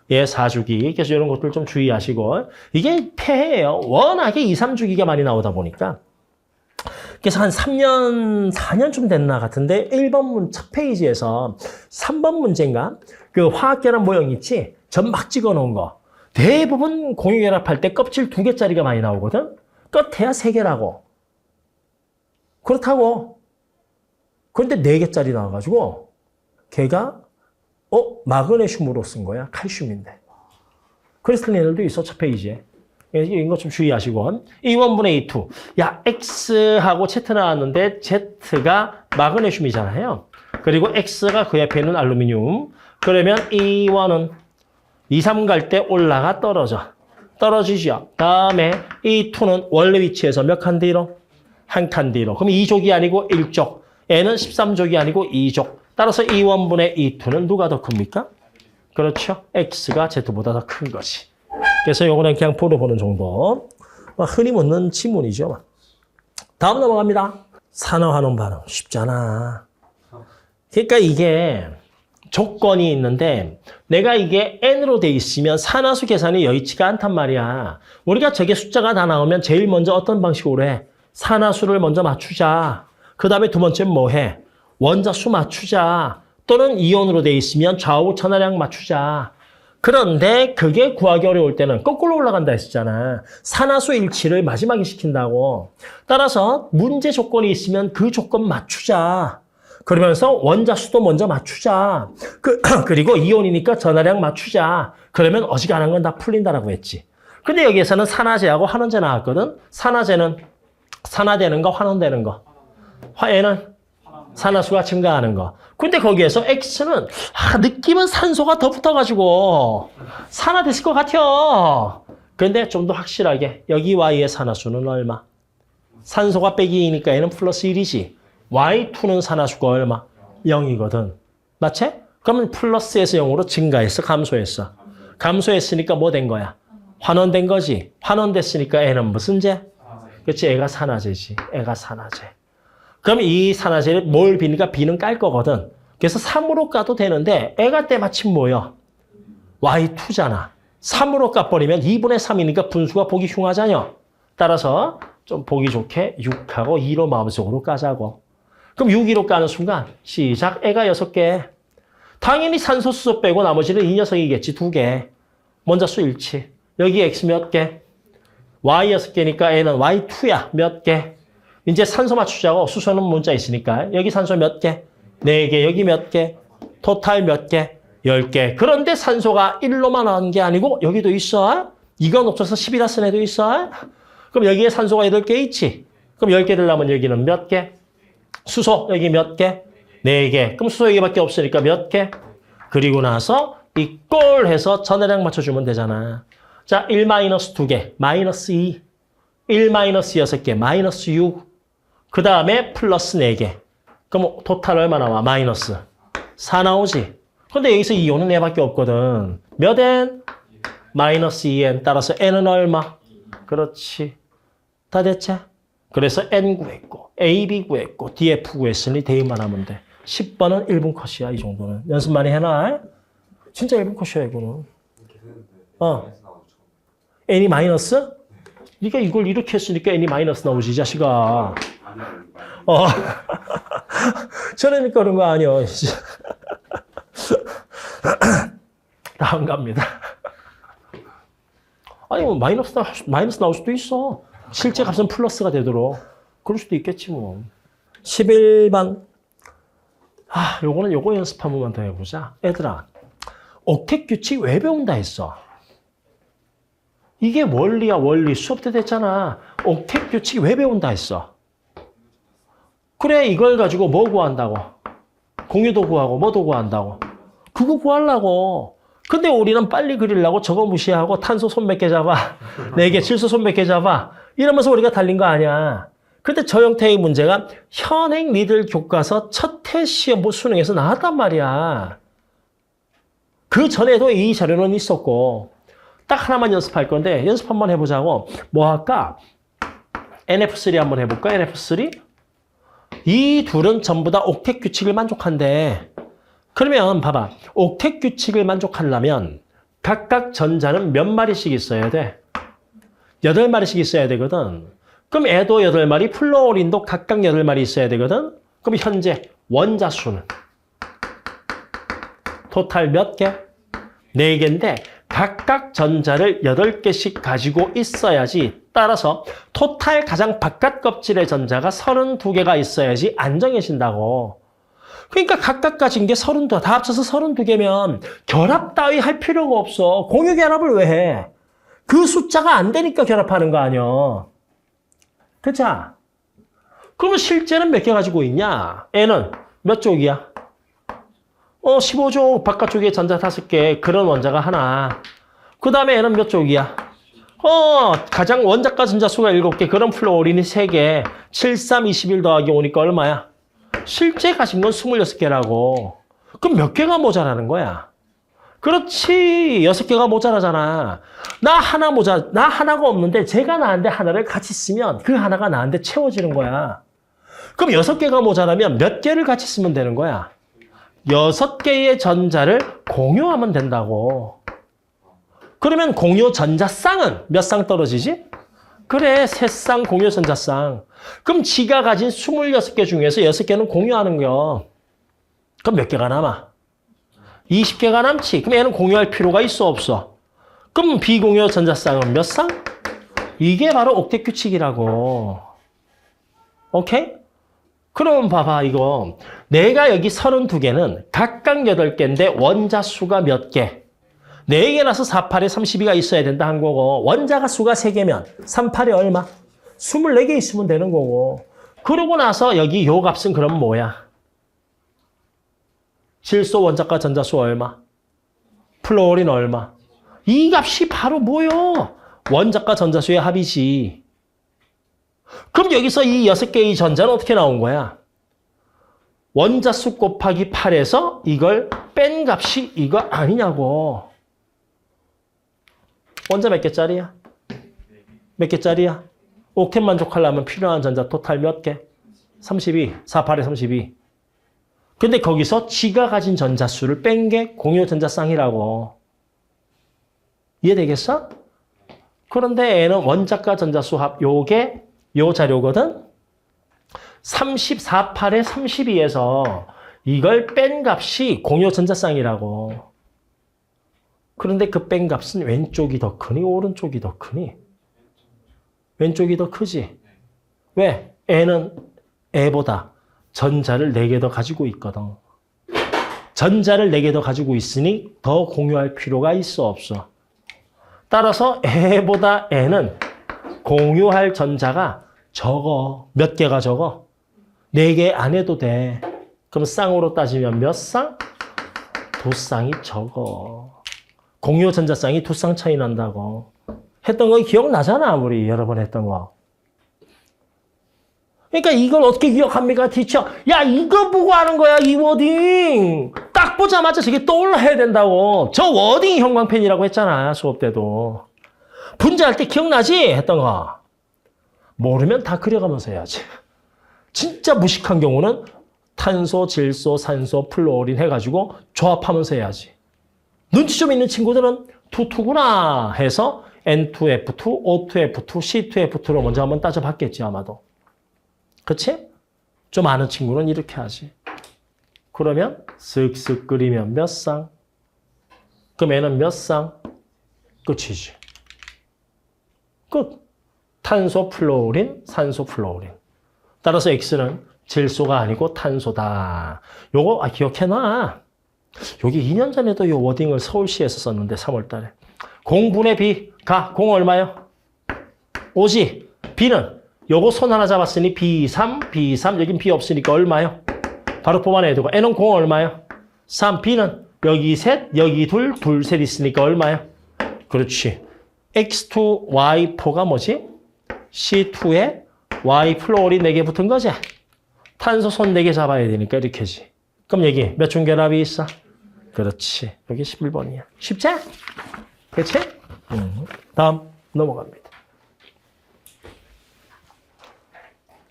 4주기. 그래서 이런 것들 좀 주의하시고. 이게 폐해예요. 워낙에 2, 3주기가 많이 나오다 보니까. 그래서 한 3년, 4년쯤 됐나 같은데 1번 첫 페이지에서 3번 문제인가? 그 화학결합 모형 있지? 점막 찍어놓은 거. 대부분 공유결합할 때 껍질 2개짜리가 많이 나오거든? 끝에야 3개라고. 그렇다고. 그런데 4개짜리 나와가지고 걔가 마그네슘으로 쓴 거야. 칼슘인데. 크리스탈 얘들도 있어. 첫 페이지에. 이런 거 좀 주의하시고. 2원분의 E2. 야, X하고 Z 나왔는데 Z가 마그네슘이잖아요. 그리고 X가 그 옆에 있는 알루미늄. 그러면 E1은 2, 3 갈 때 올라가 떨어지죠. 다음에 E2는 원래 위치에서 몇 칸 뒤로? 한 칸 뒤로. 그럼 2족이 아니고 1족. N은 13족이 아니고 2족. 따라서 E1분의 E2는 누가 더 큽니까? 그렇죠. X가 Z보다 더 큰 거지. 그래서 요거는 그냥 보는 정도. 흔히 묻는 지문이죠. 다음 넘어갑니다. 산화환원 반응. 쉽잖아. 그러니까 이게 조건이 있는데 내가 이게 N으로 돼 있으면 산화수 계산이 여의치가 않단 말이야. 우리가 저게 숫자가 다 나오면 제일 먼저 어떤 방식으로 해? 산화수를 먼저 맞추자. 그 다음에 두 번째는 뭐 해? 원자수 맞추자. 또는 이온으로 돼 있으면 좌우 전하량 맞추자. 그런데 그게 구하기 어려울 때는 거꾸로 올라간다 했었잖아. 산화수 일치를 마지막에 시킨다고. 따라서 문제 조건이 있으면 그 조건 맞추자. 그러면서 원자수도 먼저 맞추자. 그리고 이온이니까 전하량 맞추자. 그러면 어지간한 건 다 풀린다라고 했지. 근데 여기에서는 산화제하고 환원제 나왔거든. 산화제는 산화되는 거, 환원되는 거. 화해는 산화수가 증가하는 거. 근데 거기에서 X는 느낌은 산소가 더 붙어가지고 산화됐을 것 같아. 근데 좀 더 확실하게 여기 Y의 산화수는 얼마? 산소가 빼기 2니까 얘는 플러스 1이지. Y2는 산화수가 얼마? 0이거든. 맞지? 그러면 플러스에서 0으로 증가했어? 감소했어? 감소했으니까 뭐 된 거야? 환원된 거지. 환원됐으니까 애는 무슨 제? 그렇지, 애가 산화제지. 애가 산화제. 그럼 이 산화제를 뭘 비니까 B는 깔 거거든. 그래서 3으로 까도 되는데 애가 때마침 뭐야? Y2잖아. 3으로 까버리면 2분의 3이니까 분수가 보기 흉하잖여. 따라서 좀 보기 좋게 6하고 2로 마음속으로 까자고. 그럼 6, 2로 까는 순간 시작. 애가 6개. 당연히 산소, 수소 빼고 나머지는 이 녀석이겠지. 2개. 원자수 일치. 여기 X 몇 개? Y 6개니까 N은 Y2야. 몇 개? 이제 산소 맞추자고. 수소는 문자 있으니까. 여기 산소 몇 개? 4개. 여기 몇 개? 토탈 몇 개? 10개. 그런데 산소가 1로만 나온 게 아니고 여기도 있어. 이건 없어서 10이라 쓴 애도 있어. 그럼 여기에 산소가 8개 있지. 그럼 10개 되려면 여기는 몇 개? 수소 여기 몇 개? 4개. 그럼 수소 여기밖에 없으니까 몇 개? 그리고 나서 이 꼴 해서 전해량 맞춰주면 되잖아. 자, 1-2개, 마이너스 2. 1-6개, 마이너스 6. 그 다음에 플러스 4개. 그럼 토탈 얼마 나와? 마이너스 4 나오지. 근데 여기서 이온은 4밖에 없거든. 몇 N? 마이너스 2N. 따라서 N은 얼마? 그렇지. 다 됐지? 그래서 N 구했고, AB 구했고, DF 구했으니 대입만 하면 돼. 10번은 1분 컷이야, 이 정도는. 연습 많이 해놔. 진짜 1분 컷이야, 이거는. N이 마이너스? 네가 이걸 이렇게 했으니까 N이 마이너스 나오지, 이 자식아. 저러니까 그런 거 아니야. 다음 갑니다. 아니, 뭐, 마이너스 나올 수도 있어. 실제 값은 플러스가 되도록. 그럴 수도 있겠지, 뭐. 11번. 요거 연습 한 번만 더 해보자. 얘들아, 옥텟 규칙 왜 배운다 했어? 이게 원리야, 원리. 수업 때 됐잖아. 옥텟 규칙 왜 배운다 했어? 그래, 이걸 가지고 뭐 구한다고? 공유도 구하고, 뭐도 구한다고? 그거 구하려고. 근데 우리는 빨리 그리려고 저거 무시하고 탄소 손 몇 개 잡아. 4개, 질소 손 몇 개 잡아. 이러면서 우리가 달린 거 아니야. 근데 저 형태의 문제가 현행 니들 교과서 첫 해 시험 수능에서 나왔단 말이야. 그 전에도 이 자료는 있었고. 딱 하나만 연습할 건데 연습 한번 해보자고. 뭐 할까? NF3 한번 해볼까? NF3? 이 둘은 전부 다 옥텟 규칙을 만족한대. 그러면 봐봐. 옥텟 규칙을 만족하려면 각각 전자는 몇 마리씩 있어야 돼? 8마리씩 있어야 되거든. 그럼 애도 8마리, 플로린도 각각 8마리 있어야 되거든. 그럼 현재 원자 수는 토탈 몇 개? 4개인데 각각 전자를 8개씩 가지고 있어야지. 따라서 토탈 가장 바깥 껍질의 전자가 32개가 있어야지 안정해진다고. 그러니까 각각 가진 게 32, 다 합쳐서 32개면 결합 따위 할 필요가 없어. 공유 결합을 왜 해? 그 숫자가 안 되니까 결합하는 거 아니야. 그치? 그러면 실제는 몇 개 가지고 있냐? N은 몇 쪽이야? 15쪽 바깥쪽에 전자 5개, 그런 원자가 하나. 그 다음에 N은 몇 쪽이야? 가장 원자가 전자 수가 7개, 그런 플로린이 3개. 7, 3, 21 더하기 5니까 얼마야? 실제 가진 건 26개라고. 그럼 몇 개가 모자라는 거야? 그렇지. 6개가 모자라잖아. 나 하나가 없는데 제가 나한테 하나를 같이 쓰면 그 하나가 나한테 채워지는 거야. 그럼 6개가 모자라면 몇 개를 같이 쓰면 되는 거야? 6개의 전자를 공유하면 된다고. 그러면 공유 전자쌍은 몇 쌍 떨어지지? 그래, 3쌍 공유 전자쌍. 그럼 지가 가진 26개 중에서 6개는 공유하는 거야. 그럼 몇 개가 남아? 20개가 남지. 그럼 얘는 공유할 필요가 있어, 없어? 그럼 비공유 전자쌍은 몇 쌍? 이게 바로 옥텟 규칙이라고. 오케이? 그럼 봐봐, 이거. 내가 여기 32개는 각각 8개인데 원자 수가 몇 개? 4개라서 4, 8에 32가 있어야 된다 한 거고, 원자가 수가 3개면 3, 8에 얼마? 24개 있으면 되는 거고. 그러고 나서 여기 요 값은 그럼 뭐야? 질소 원자가 전자수 얼마? 플로린 얼마? 이 값이 바로 뭐요? 원자가 전자수의 합이지. 그럼 여기서 이 6개의 전자는 어떻게 나온 거야? 원자수 곱하기 8에서 이걸 뺀 값이 이거 아니냐고. 원자 몇 개짜리야? 몇 개짜리야? 옥텟 만족하려면 필요한 전자 토탈 몇 개? 32. 4, 8에 32. 근데 거기서 지가 가진 전자수를 뺀 게 공유 전자쌍이라고. 이해되겠어? 그런데 얘는 원자과 전자수 합, 요게 요 자료거든? 34, 8에 32에서 이걸 뺀 값이 공유 전자쌍이라고. 그런데 그 뺀 값은 왼쪽이 더 크니 오른쪽이 더 크니? 왼쪽이 더 크지? 왜? 애는 애보다 전자를 4개 더 가지고 있거든. 전자를 4개 더 가지고 있으니 더 공유할 필요가 있어, 없어? 따라서 애보다 애는 공유할 전자가 적어. 몇 개가 적어? 4개 안 해도 돼. 그럼 쌍으로 따지면 몇 쌍? 2쌍이 적어. 공유 전자쌍이 2쌍 차이 난다고. 했던 거 기억나잖아, 우리 여러 번 했던 거. 그러니까 이걸 어떻게 기억합니까, 티처? 야, 이거 보고 하는 거야, 이 워딩. 딱 보자마자 저게 떠올라야 된다고. 저 워딩이 형광펜이라고 했잖아, 수업 때도. 분자할 때 기억나지? 했던 거. 모르면 다 그려가면서 해야지. 진짜 무식한 경우는 탄소, 질소, 산소, 플루오린 해가지고 조합하면서 해야지. 눈치 좀 있는 친구들은 투투구나 해서 N2F2, O2F2, C2F2로 먼저 한번 따져봤겠지 아마도. 그치? 좀 아는 친구는 이렇게 하지. 그러면 쓱쓱 끓이면 몇 쌍? 그럼 얘는 몇 쌍? 끝이지. 끝. 탄소, 플루오린, 산소, 플루오린. 따라서 X는 질소가 아니고 탄소다. 요거 기억해놔. 여기 2년 전에도 이 워딩을 서울시에서 썼는데 3월 달에. 공분의 B. 가. 공 얼마요? 5지. B는 요거 손 하나 잡았으니 B3, B3. 여긴 B 없으니까 얼마요? 바로 뽑아내야 되고. N은 공 얼마요? 3. B는 여기 셋, 여기 둘, 둘, 셋 있으니까 얼마요? 그렇지. X2, Y4가 뭐지? C2에 Y 플로린 4개 붙은 거지? 탄소 손 4개 잡아야 되니까 이렇게지. 그럼 여기 몇 중 결합이 있어? 그렇지. 여기 11번이야. 쉽지? 그렇지? 다음 넘어갑니다.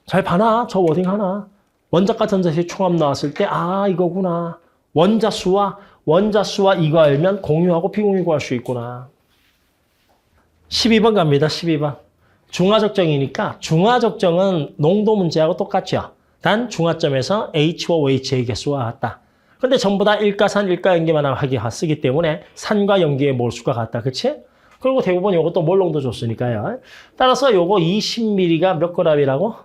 잘 봐놔. 저 워딩 하나. 원자과 전자식 총합 나왔을 때 이거구나. 원자수와 이거 알면 공유하고 비공유 구할 수 있구나. 12번 갑니다. 12번. 중화적정이니까 중화적정은 농도 문제하고 똑같죠. 단 중화점에서 H와 OH의 개수가 같다. 근데 전부 다 일가산, 일가연기만 하게 쓰기 때문에 산과 연기의 몰수가 같다. 그치? 그리고 대부분 이것도 몰농도 줬으니까요. 따라서 요거 20ml가 몇 g이라고?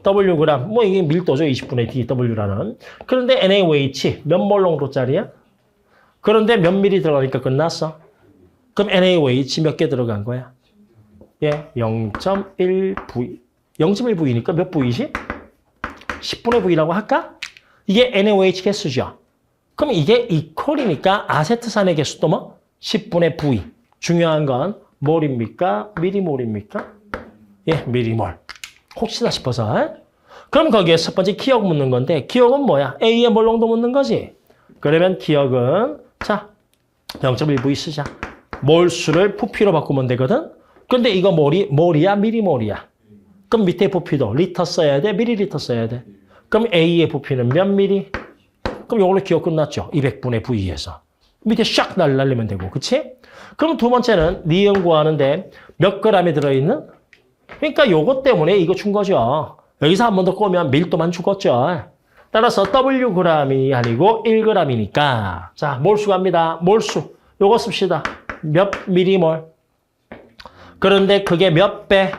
Wg. 뭐 이게 밀도죠. 20분의 dW라는. 그런데 NaOH 몇 몰농도짜리야? 그런데 몇 ml 들어가니까 끝났어. 그럼 NaOH 몇 개 들어간 거야? 예, 0.1V. 0.1V니까 몇 V이지? 10분의 V라고 할까? 이게 NaOH 개수죠. 그럼 이게 이퀄이니까 아세트산의 개수도 뭐? 10분의 V. 중요한 건 몰입니까? 미리몰입니까? 예, 미리몰. 혹시나 싶어서. 그럼 거기에 첫 번째 기억 묻는 건데 기억은 뭐야? A의 몰농도 묻는 거지. 그러면 기억은 자 0.1V 쓰자. 몰수를 부피로 바꾸면 되거든. 근데 이거 몰이야? 미리몰이야? 그럼 밑에 부피도 리터 써야 돼? 미리리터 써야 돼? 그럼 A의 부피는 몇 미리? 그럼 이걸로 기억 끝났죠. 200분의 V에서. 밑에 샥 날리면 되고. 그치? 그럼 두 번째는 네 연구하는데 몇 g이 들어있는? 그러니까 요것 때문에 이거 준 거죠. 여기서 한 번 더 꼬면 밀도만 죽었죠. 따라서 Wg이 아니고 1g이니까 자 몰수 갑니다. 몰수. 요거 씁시다. 몇 미리몰. 그런데 그게 몇 배?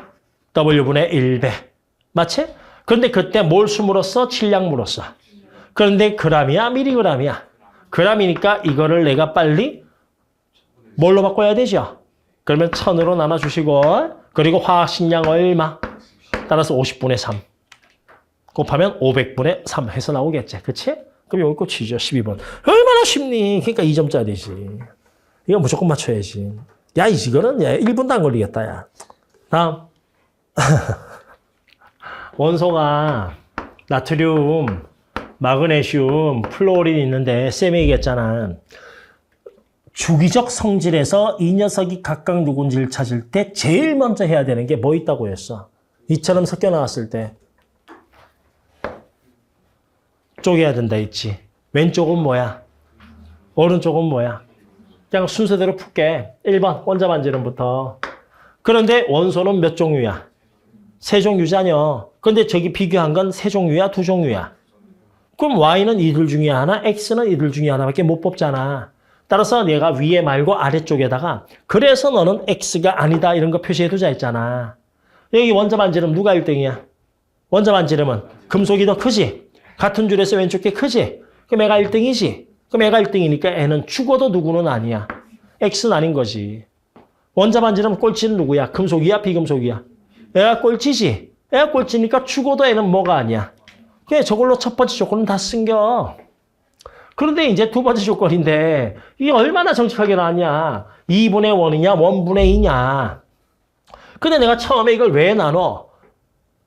W분의 1배. 맞지? 그런데 그때 몰수 물었어? 질량 물었어? 그런데 그람이야? 미리그람이야? 그람이니까 이거를 내가 빨리 뭘로 바꿔야 되죠? 그러면 1000으로 나눠주시고 그리고 화학식량 얼마? 따라서 50분의 3. 곱하면 500분의 3 해서 나오겠지. 그치? 그럼 여기 꽂히죠. 12번. 얼마나 쉽니? 그러니까 2점짜리지. 이거 무조건 맞춰야지. 야, 이거는 1분도 안 걸리겠다. 야. 다음. 원소가 나트륨, 마그네슘, 플루오린 있는데 쌤이 얘기했잖아. 주기적 성질에서 이 녀석이 각각 누군지를 찾을 때 제일 먼저 해야 되는 게 뭐 있다고 했어? 이처럼 섞여 나왔을 때 쪼개야 된다 했지. 왼쪽은 뭐야? 오른쪽은 뭐야? 그냥 순서대로 풀게. 1번 원자 반지름부터. 그런데 원소는 몇 종류야? 3종류잖여. 근데 저기 비교한 건 3종류야, 2종류야? 그럼 Y는 이들 중에 하나, X는 이들 중에 하나밖에 못 뽑잖아. 따라서 내가 위에 말고 아래쪽에다가 그래서 너는 X가 아니다 이런 거 표시해두자 했잖아. 여기 원자 반지름 누가 1등이야? 원자 반지름은 금속이 더 크지? 같은 줄에서 왼쪽 게 크지? 그럼 애가 1등이지? 그럼 애가 1등이니까 애는 죽어도 누구는 아니야. X는 아닌 거지. 원자 반지름 꼴찌는 누구야? 금속이야? 비금속이야? 애가 꼴찌지? 애가 꼴찌니까 죽어도 애는 뭐가 아니야? 그래 저걸로 첫 번째 조건은 다 쓴겨. 그런데 이제 두 번째 조건인데 이게 얼마나 정직하게 나왔냐. 2분의 1이냐 1분의 2냐. 근데 내가 처음에 이걸 왜 나눠?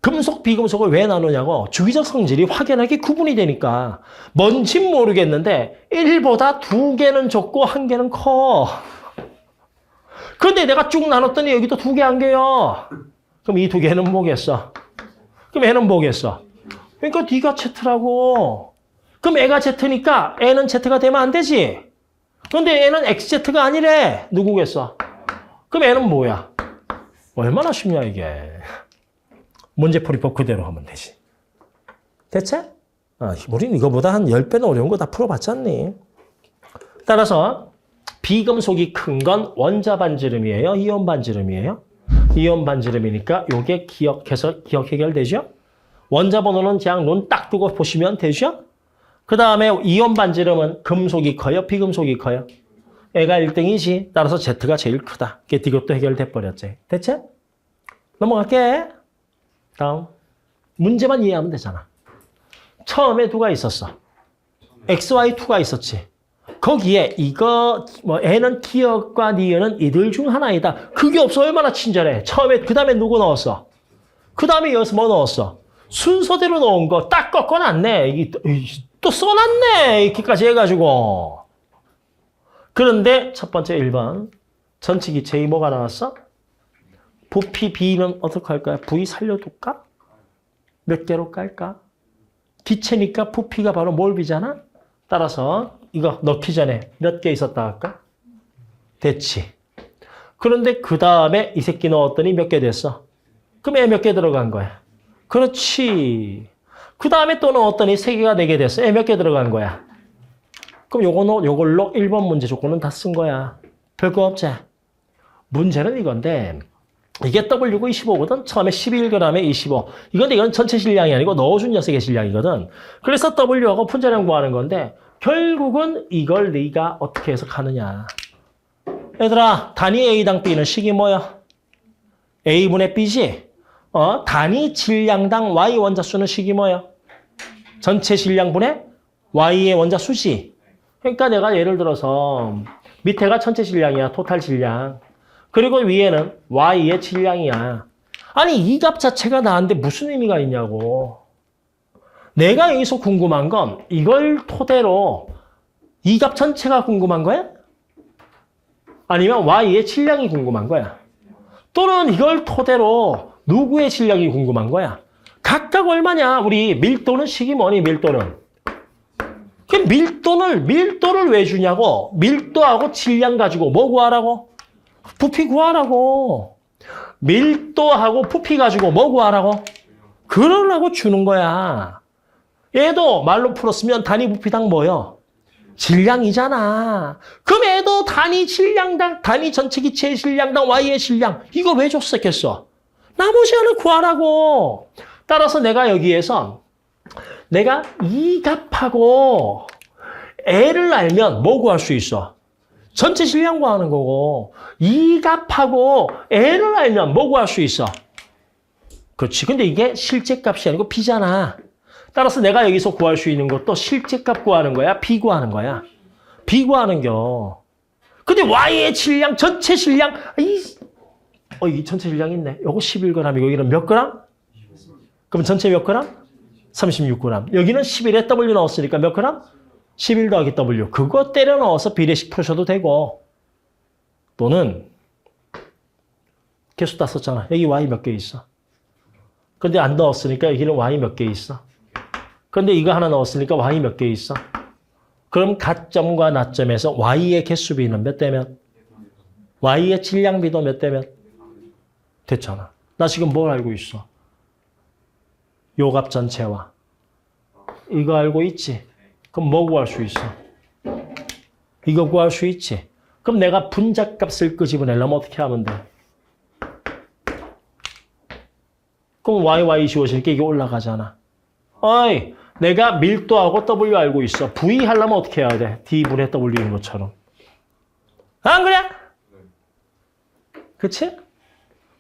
금속, 비금속을 왜 나누냐고. 주기적 성질이 확연하게 구분이 되니까. 뭔진 모르겠는데 1보다 2개는 적고 1개는 커. 근데 내가 쭉 나눴더니 여기도 2개 안겨요. 그럼 이 두 개는 뭐겠어? 그럼 애는 뭐겠어? 그러니까 D가 Z라고. 그럼 애가 Z니까 애는 Z가 되면 안 되지. 그런데 애는 XZ가 아니래. 누구겠어? 그럼 애는 뭐야? 얼마나 쉽냐 이게. 문제풀이법 그대로 하면 되지. 대체? 우린 이거보다 한 10배는 어려운 거 다 풀어봤잖니. 따라서 비금속이 큰 건 원자 반지름이에요? 이온 반지름이에요? 이온 반지름이니까 요게 기억 해결되죠? 원자 번호는 그냥 눈 딱 뜨고 보시면 되죠? 그 다음에 이온 반지름은 금속이 커요? 비금속이 커요? 애가 1등이지. 따라서 Z가 제일 크다. 이것도 해결돼 버렸지. 대체? 넘어갈게. 다음. 문제만 이해하면 되잖아. 처음에 누가 있었어? XY2가 있었지. 거기에 이거 애는 기억과 니은은 이들 중 하나이다. 그게 없어 얼마나 친절해. 처음에 그 다음에 누구 넣었어? 그 다음에 여기서 뭐 넣었어? 순서대로 넣은 거 딱 꺾어놨네. 이게 또 써놨네. 이렇게까지 해가지고. 그런데 첫 번째 1번. 전체 기체이 뭐가 나왔어? 부피 B는 어떻게 할까요? V 살려둘까? 몇 개로 깔까? 기체니까 부피가 바로 몰비잖아? 따라서 이거 넣기 전에 몇 개 있었다 할까? 됐지. 그런데 그 다음에 이 새끼 넣었더니 몇 개 됐어? 그럼 애 몇 개 들어간 거야? 그렇지. 그 다음에 또 넣었더니 3개가 4개 됐어. 애 몇 개 들어간 거야? 그럼 요걸로 1번 문제 조건은 다 쓴 거야. 별거 없지? 문제는 이건데 이게 W고 25거든. 처음에 11g에 25. 이건 전체 질량이 아니고 넣어준 녀석의 질량이거든. 그래서 W하고 분자량 구하는 건데 결국은 이걸 네가 어떻게 해석하느냐. 얘들아, 단위 A당 B는 식이 뭐야? A분의 B지? 단위 질량당 Y 원자수는 식이 뭐야? 전체 질량분의 Y의 원자수지. 그러니까 내가 예를 들어서 밑에가 전체 질량이야. 토탈 질량. 그리고 위에는 Y의 질량이야. 아니 이 값 자체가 나한테 무슨 의미가 있냐고. 내가 여기서 궁금한 건 이걸 토대로 이 값 전체가 궁금한 거야? 아니면 Y의 질량이 궁금한 거야? 또는 이걸 토대로 누구의 질량이 궁금한 거야? 각각 얼마냐? 우리 밀도는 식이 뭐니? 밀도는. 그럼 밀도를 왜 주냐고? 밀도하고 질량 가지고 뭐 구하라고? 부피 구하라고. 밀도하고 부피 가지고 뭐 구하라고? 그러라고 주는 거야. 얘도 말로 풀었으면 단위 부피당 뭐요? 질량이잖아. 그럼 얘도 단위 질량당, 단위 전체 기체의 질량당 Y의 질량. 이거 왜 줬었겠어? 나머지 하나 구하라고. 따라서 내가 여기에서 내가 이 값하고 L을 알면 뭐 구할 수 있어? 전체 질량 구하는 거고. 이 값하고 L을 알면 뭐 구할 수 있어? 그렇지. 근데 이게 실제 값이 아니고 B잖아. 따라서 내가 여기서 구할 수 있는 것도 실제 값 구하는 거야? B 구하는 거야? B 구하는 겨. 근데 Y의 질량, 전체 질량, 이 전체 질량 있네. 요거 11g이고 여기는 몇 g? 그럼 전체 몇 g? 36g. 여기는 11에 W 넣었으니까 몇 g? 11 더하기 W. 그거 때려 넣어서 비례식 푸셔도 되고. 또는 개수 다 썼잖아. 여기 Y 몇 개 있어. 근데 안 넣었으니까 여기는 Y 몇 개 있어. 근데 이거 하나 넣었으니까 Y 몇 개 있어. 그럼 가점과 나점에서 Y의 개수비는 몇 대면? Y의 질량비도 몇 대면? 됐잖아. 나 지금 뭘 알고 있어? 요 값 전체와 이거 알고 있지? 그럼 뭐 구할 수 있어? 이거 구할 수 있지? 그럼 내가 분자값을 끄집어내려면 어떻게 하면 돼? 그럼 Y 지워지니까 이게 올라가잖아. 어이, 내가 밀도하고 W 알고 있어. V 하려면 어떻게 해야 돼? D분의 W인 것처럼. 안 그래? 그치?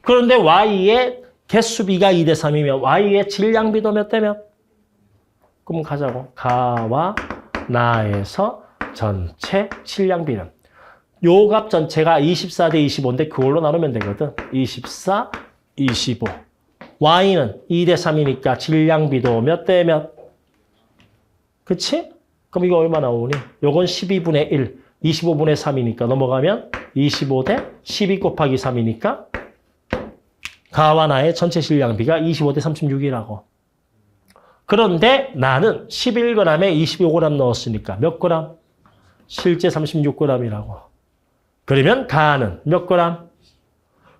그런데 Y의 개수비가 2대 3이면 Y의 질량비도 몇 대면? 그럼 가자고. 가와 나에서 전체 질량비는. 요 값 전체가 24 대 25인데 그걸로 나누면 되거든. 24, 25. Y는 2대 3이니까 질량비도 몇 대 몇? 그치? 그럼 이거 얼마 나오니? 요건 12분의 1, 25분의 3이니까 넘어가면 25 대 12 곱하기 3이니까 가와 나의 전체 질량비가 25대 36이라고. 그런데 나는 11g에 25g 넣었으니까 몇 g? 실제 36g이라고. 그러면 가는 몇 g?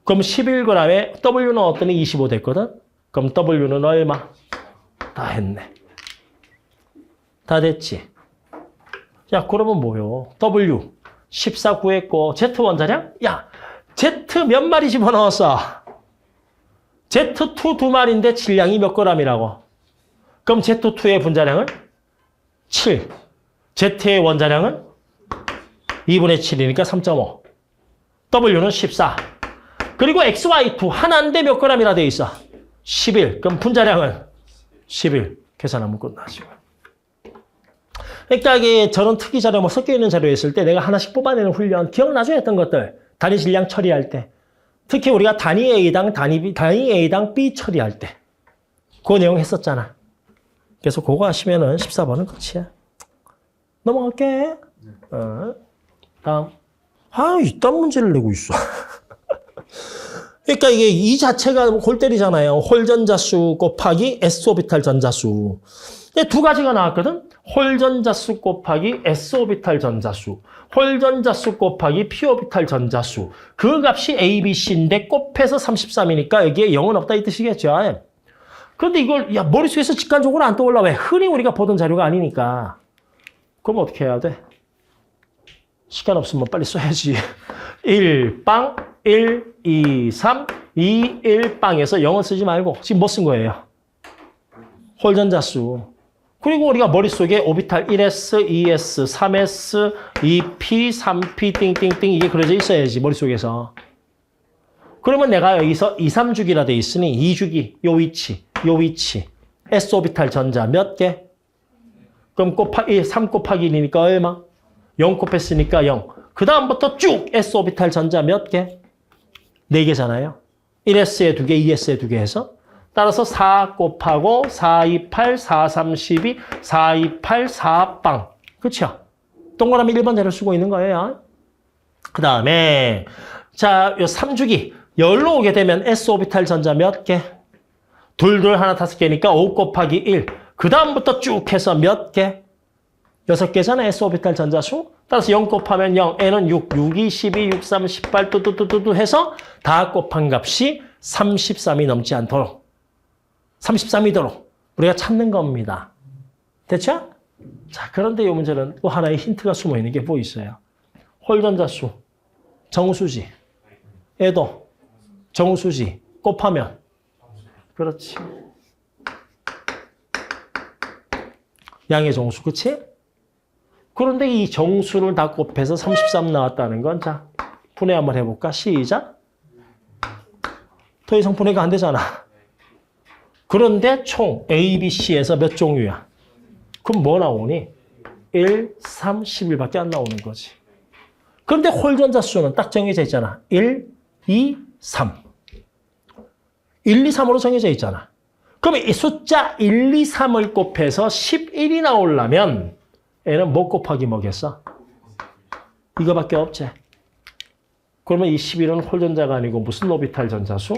그럼 11g에 W 넣었더니 25 됐거든? 그럼 W는 얼마? 다 했네. 다 됐지? 야, 그러면 뭐요? W 14 구했고 Z 원자량? 야, Z 몇 마리 집어넣었어? Z2 두 마리인데 질량이 몇 g이라고? 그럼 Z2의 분자량은 7. Z의 원자량은 2분의 7이니까 3.5. W는 14. 그리고 XY2 하나인데 몇 g이라 돼 있어? 11. 그럼 분자량은 11. 계산하면 끝나지. 그러니까 이게 저런 특이 자료, 뭐 섞여 있는 자료에 있을 때 내가 하나씩 뽑아내는 훈련, 기억나죠? 했던 것들. 단위 질량 처리할 때. 특히 우리가 단위 A당, 단위 A당 B 처리할 때. 그 내용 했었잖아. 그래서 그거 하시면은 14번은 끝이야. 넘어갈게. 다음. 이딴 문제를 내고 있어. 그러니까 이게 이 자체가 골 때리잖아요. 홀전자수 곱하기 S오비탈 전자수. 두 가지가 나왔거든. 홀전자수 곱하기 S오비탈 전자수. 홀전자수 곱하기 P오비탈 전자수. 그 값이 A, B, C인데 곱해서 33이니까 여기에 0은 없다 이 뜻이겠죠. 그런데 이걸 머릿속에서 직관적으로 안 떠올라. 왜? 흔히 우리가 보던 자료가 아니니까. 그럼 어떻게 해야 돼? 시간 없으면 빨리 써야지. 1빵, 1, 2, 3, 2, 1빵에서 0은 쓰지 말고 지금 뭐 쓴 거예요? 홀전자수. 그리고 우리가 머릿속에 오비탈 1s, 2s, 3s, 2p, 3p, 띵띵띵 이게 그려져 있어야지 머릿속에서. 그러면 내가 여기서 2, 3주기라 돼 있으니 2주기, 요 위치. s오비탈 전자 몇 개? 그럼 3 곱하기 1이니까 얼마? 0 곱했으니까 0. 그 다음부터 쭉 s오비탈 전자 몇 개? 4개잖아요. 1s에 2개, 2s에 2개 해서. 따라서 4 곱하고 4, 2, 8, 4, 3, 12, 4, 2, 8, 4빵. 그렇죠? 동그라미 1번 대로 쓰고 있는 거예요. 그 다음에 자, 요 3주기. 열로 오게 되면 s오비탈 전자 몇 개? 둘, 하나, 5개니까 5 곱하기 1. 그 다음부터 쭉 해서 몇 개? 6개잖아, s오비탈 전자수. 따라서 0 곱하면 0, n은 6, 2, 12, 6, 3, 18, 뚜뚜뚜뚜 해서 다 곱한 값이 33이 넘지 않도록. 33이도록 우리가 찾는 겁니다. 됐죠? 자, 그런데 이 문제는 또 하나의 힌트가 숨어 있는 게 뭐 있어요? 홀전자수, 정수지. 얘도 정수지. 곱하면. 그렇지. 양의 정수, 그치? 그런데 이 정수를 다 곱해서 33 나왔다는 건, 자, 분해 한번 해볼까? 시작. 더 이상 분해가 안 되잖아. 그런데 총 A, B, C에서 몇 종류야? 그럼 뭐 나오니? 1, 3, 11밖에 안 나오는 거지. 그런데 홀전자 수는 딱 정해져 있잖아. 1, 2, 3. 1, 2, 3으로 정해져 있잖아. 그럼 이 숫자 1, 2, 3을 곱해서 11이 나오려면 얘는 뭐 곱하기 뭐겠어? 이거밖에 없지. 그러면 이 11은 홀전자가 아니고 무슨 오비탈 전자수?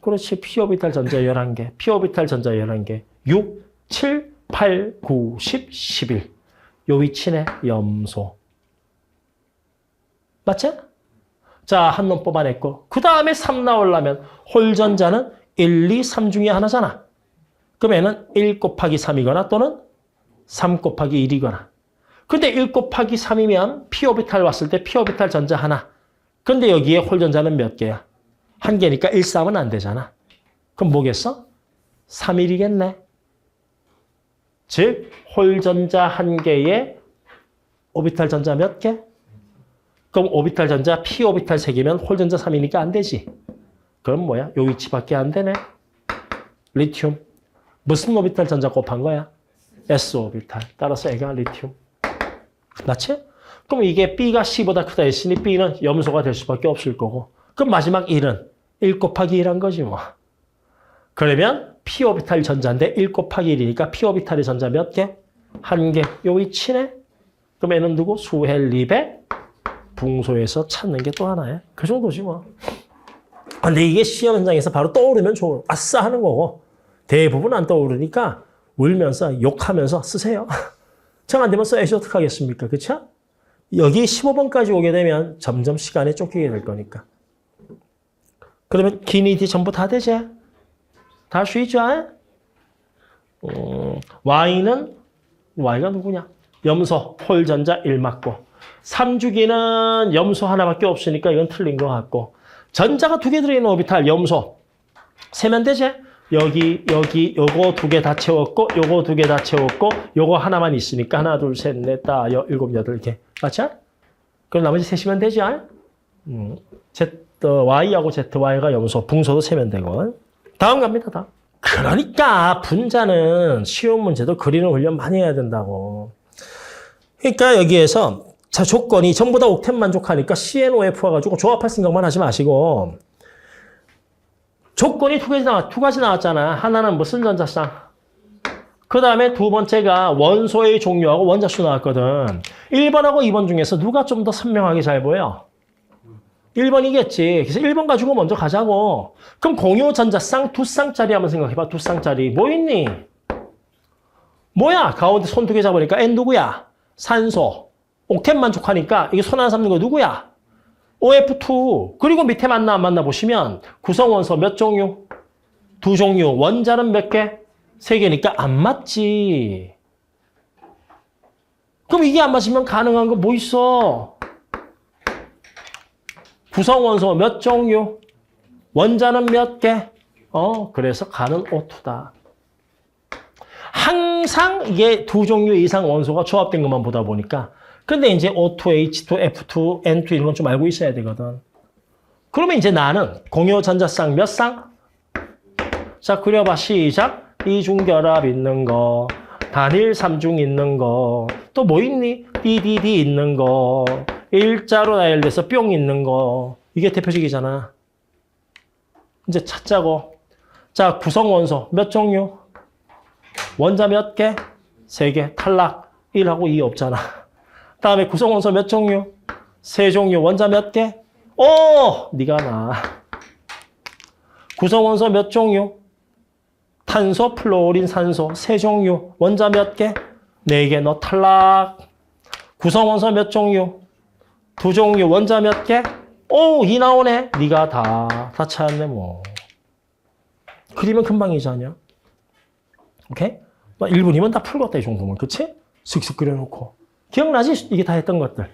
그렇지. P오비탈 전자 11개. P오비탈 전자 11개. 6, 7, 8, 9, 10, 11. 요 위치네. 염소. 맞지? 자, 한 놈 뽑아냈고. 그 다음에 3 나오려면 홀전자는 1, 2, 3 중에 하나잖아. 그럼 얘는 1 곱하기 3이거나 또는 3 곱하기 1이거나. 근데 1 곱하기 3이면 P오비탈 왔을 때 P오비탈 전자 하나. 근데 여기에 홀전자는 몇 개야? 한 개니까 1, 3은 안 되잖아. 그럼 뭐겠어? 3, 1이겠네. 즉, 홀전자 한 개에 오비탈 전자 몇 개? 그럼 오비탈 전자 P오비탈 3개면 홀전자 3이니까 안 되지. 그럼 뭐야? 요 위치밖에 안 되네. 리튬. 무슨 오비탈 전자 곱한 거야? S오비탈. 따라서 얘가 리튬. 맞지? 그럼 이게 B가 C보다 크다 했으니 B는 염소가 될 수밖에 없을 거고. 그럼 마지막 1은 1 곱하기 1한 거지 뭐. 그러면 P오비탈 전자인데 1 곱하기 1이니까 P오비탈의 전자 몇 개? 한 개. 요 위치네. 그럼 얘는 누구? 수헬, 리베, 붕소에서 찾는 게 또 하나야. 그 정도지 뭐. 근데 이게 시험 현장에서 바로 떠오르면 좋을, 아싸 하는 거고 대부분 안 떠오르니까 울면서 욕하면서 쓰세요. 정 안 되면 써야지 어떡하겠습니까? 그쵸? 여기 15번까지 오게 되면 점점 시간에 쫓기게 될 거니까. 그러면 기니디 전부 다 되지? 다 할 수 있죠? Y가 누구냐? 염소, 폴전자 1 맞고 3주기는 염소 하나밖에 없으니까 이건 틀린 것 같고 전자가 2개 들어있는 오비탈 염소 세면 되지? 여기 요거 2개 다 채웠고 요거 2개 다 채웠고 요거 하나만 있으니까 하나 둘 셋 넷 다 7, 8개 맞죠? 그럼 나머지 세시면 되지? Y하고 ZY가 염소 붕소도 세면 되고 다음 갑니다. 다음. 그러니까 분자는 쉬운 문제도 그리는 훈련 많이 해야 된다고. 그러니까 여기에서 자 조건이 전부 다 옥텐 만족하니까 CNOF 와가지고 조합할 생각만 하지 마시고 조건이 두 가지 나왔잖아. 하나는 무슨 전자쌍. 그 다음에 두 번째가 원소의 종류하고 원자수 나왔거든. 1번하고 2번 중에서 누가 좀 더 선명하게 잘 보여? 1번이겠지. 그래서 1번 가지고 먼저 가자고. 그럼 공유 전자쌍 2쌍짜리 한번 생각해봐. 2쌍짜리. 뭐 있니? 뭐야? 가운데 손 2개 잡으니까 N 누구야? 산소. 옥텐 만족하니까 이게 손 하나 잡는 거 누구야? OF2. 그리고 밑에 만나 안 만나 보시면 구성원소 몇 종류? 2종류. 원자는 몇 개? 3개니까 안 맞지. 그럼 이게 안 맞으면 가능한 거 뭐 있어? 구성원소 몇 종류? 원자는 몇 개? 그래서 가는 O2다. 항상 이게 2종류 이상 원소가 조합된 것만 보다 보니까 근데 이제 O2, H2, F2, N2 이런 건 좀 알고 있어야 되거든. 그러면 이제 나는 공유 전자쌍 몇 쌍? 자, 그려봐. 시작. 이중결합 있는 거, 단일 삼중 있는 거, 또 뭐 있니? DDD 있는 거, 일자로 나열돼서 뿅 있는 거. 이게 대표적이잖아. 이제 찾자고. 자, 구성원소 몇 종류? 원자 몇 개? 3개. 탈락. 1하고 2 없잖아. 다음에 구성원소 몇 종류? 3종류. 원자 몇 개? 네가 나. 구성원소 몇 종류? 탄소, 플로린, 산소 3종류. 원자 몇 개? 4개. 너 탈락. 구성원소 몇 종류? 2종류. 원자 몇 개? 2 나오네. 네가 다 찾았네 뭐. 그리면 금방이지 않냐? 오케이? 1분이면 다 풀겠다 이 정도면. 그치? 슥슥 그려놓고. 기억나지? 이게 다 했던 것들.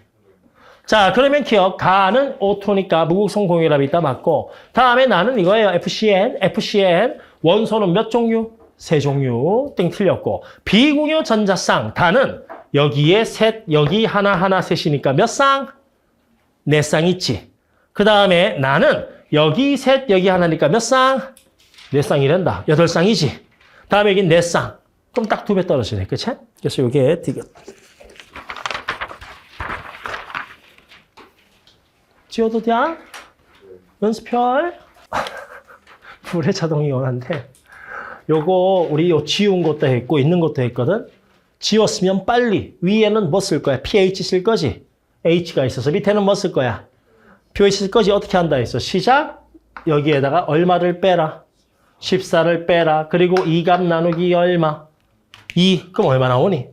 자, 그러면 기억. 가는 O2니까 무극성 공유랍이 있다 맞고 다음에 나는 이거예요. FCN. 원소는 몇 종류? 3종류. 땡 틀렸고. 비공유 전자쌍. 다는 여기에 셋, 여기 하나 셋이니까 몇 쌍? 4쌍 있지. 그 다음에 나는 여기 셋, 여기 하나니까 몇 쌍? 4쌍이란다. 8쌍이지. 다음에 여기 4쌍. 그럼 딱 2배 떨어지네. 그치? 그래서 이게 되게 지워도 돼? 연습별? 불의 자동 이온한데 요거 우리 요 지운 것도 했고 있는 것도 했거든. 지웠으면 빨리 위에는 뭐 쓸 거야? pH 쓸 거지? H가 있어서 밑에는 뭐 쓸 거야? pH 쓸 거지? 어떻게 한다 했어? 시작. 여기에다가 얼마를 빼라. 14를 빼라. 그리고 2값 나누기 얼마? 2. 그럼 얼마 나오니?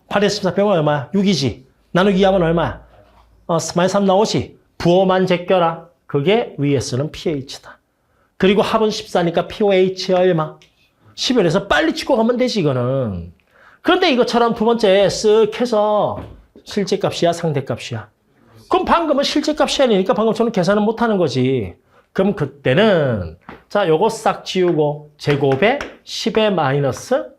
8에서 14 빼면 얼마야? 6이지. 나누기 2하면 얼마야? -3 나오지. 부호만 제껴라. 그게 위에 쓰는 pH다. 그리고 합은 14니까 pOH 얼마? 11에서 빨리 찍고 가면 되지 이거는. 그런데 이것처럼 두 번째 쓱 해서 실제값이야 상대값이야. 그럼 방금은 실제값이 아니니까 방금처럼 계산은 못하는 거지. 그럼 그때는 자 요거 싹 지우고 제곱에 10의 마이너스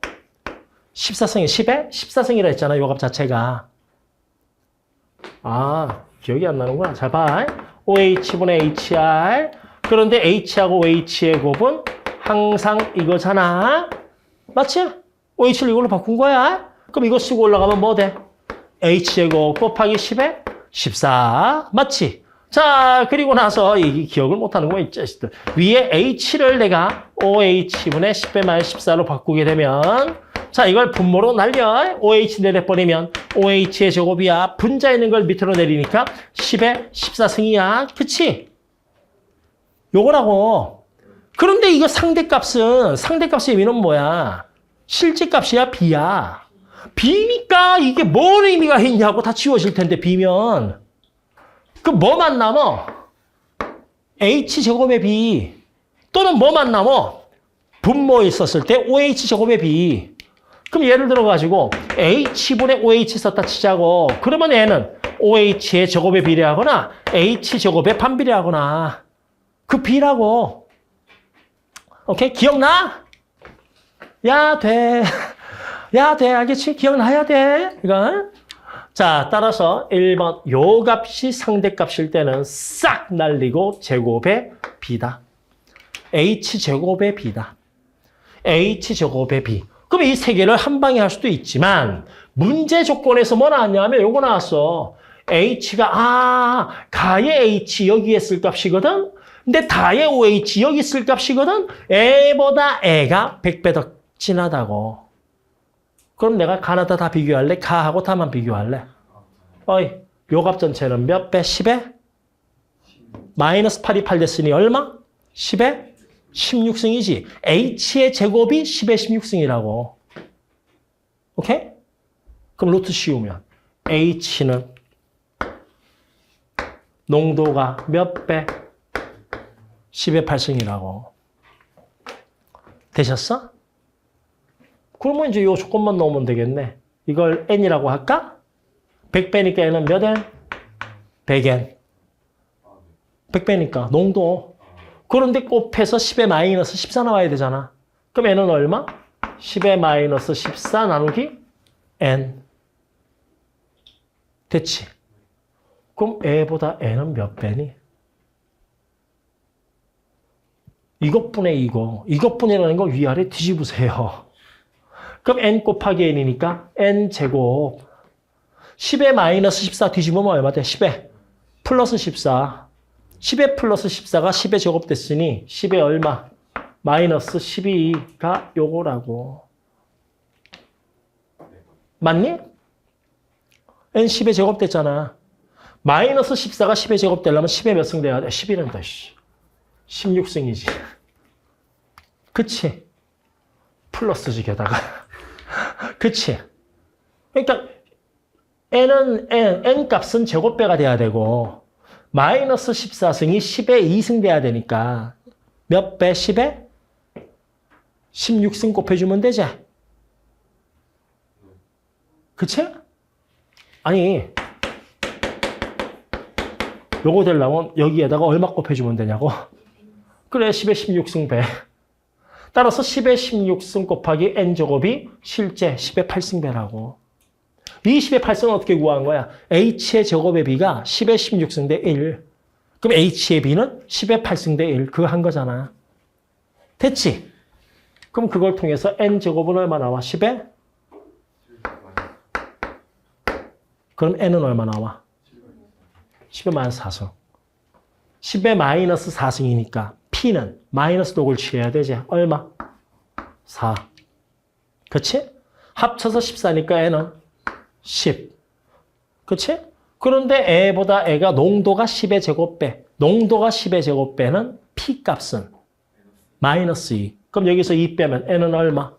14승이 10에 14승이라 했잖아. 요 값 자체가. 기억이 안 나는구나. 잘 봐. OH분의 HR. 그런데 H하고 H의 곱은 항상 이거잖아. 맞지? OH를 이걸로 바꾼 거야. 그럼 이거 쓰고 올라가면 뭐 돼? H의 곱 곱하기 10에 14. 맞지? 자, 그리고 나서 이 기억을 못하는 거야. 이 자식들. 위에 H를 내가 OH분의 10배 마이너스 14로 바꾸게 되면 자, 이걸 분모로 날려. OH 내려버리면 OH의 제곱이야. 분자 있는 걸 밑으로 내리니까 10에 14승이야. 그치? 요거라고. 그런데 이거 상대값의 의미는 뭐야? 실제값이야, B야. B니까 이게 뭔 의미가 있냐고 다 지워질 텐데, B면. 그 뭐만 남어? H제곱의 B. 또는 뭐만 남어? 분모에 있었을 때 OH제곱의 B. 그럼 예를 들어가지고 H분의 OH 썼다 치자고. 그러면 얘는 OH의 제곱에 비례하거나 H제곱에 반비례하거나 그 B라고. 오케이? 기억나? 야, 돼. 야, 돼. 알겠지? 기억나야 돼. 이거. 자, 따라서 1번. 요 값이 상대값일 때는 싹 날리고 제곱의 B다. H제곱의 B다. H제곱의 B. 그럼 이 세 개를 한 방에 할 수도 있지만 문제 조건에서 뭐 나왔냐면 요거 나왔어. H가 가의 H 여기에 쓸 값이거든. 근데 다의 OH 여기 쓸 값이거든. 애보다 애가 100배 더 진하다고. 그럼 내가 가나다 다 비교할래? 가하고 다만 비교할래? 어이, 요 값 전체는 몇 배? 10에? 마이너스 8이 8 됐으니 얼마? 10에? 16승이지. H의 제곱이 10의 16승이라고. 오케이? 그럼 루트 씌우면 H는 농도가 몇 배? 10의 8승이라고. 되셨어? 그러면 이제 이 조건만 넣으면 되겠네. 이걸 N이라고 할까? 100배니까 N은 몇 N? 100N. 100배니까 농도. 그런데 곱해서 10의 마이너스 14 나와야 되잖아. 그럼 N은 얼마? 10의 마이너스 14 나누기 N. 됐지? 그럼 A보다 N은 몇 배니? 이것분의 이거. 이것분이라는 거 위아래 뒤집으세요. 그럼 N 곱하기 N이니까 N제곱. 10의 마이너스 14 뒤집으면 얼마 돼? 10의 플러스 14. 10의 플러스 14가 10의 제곱 됐으니 10의 얼마? 마이너스 12가 요거라고. 맞니? N 10의 제곱 됐잖아. 마이너스 14가 10의 제곱 되려면 10의 몇 승 돼야 돼? 11은 더 16승이지. 그치? 플러스지 게다가. 그치? 그러니까 N 값은 제곱배가 돼야 되고 마이너스 14승이 10에 2승 돼야 되니까 몇 배? 10에? 16승 곱해주면 되지? 그치? 아니 요거 되려면 여기에다가 얼마 곱해주면 되냐고? 그래 10에 16승 배. 따라서 10의 16승 곱하기 N제곱이 실제 10의 8승 배라고. 이 10의 8승은 어떻게 구한 거야? H의 제곱의 B가 10의 16승 대 1. 그럼 H의 B는 10의 8승 대 1. 그거 한 거잖아. 됐지? 그럼 그걸 통해서 N제곱은 얼마 나와? 10의? 그럼 N은 얼마 나와? 10의 마이너스 4승. 10의 마이너스 4승이니까 P는 마이너스 독을 취해야 되지. 얼마? 4. 그치? 합쳐서 14니까 N은 10. 그치? 그런데 A보다 A가 농도가 10의 제곱배. 농도가 10의 제곱배는 P 값은 마이너스 2. 그럼 여기서 2 빼면 N은 얼마?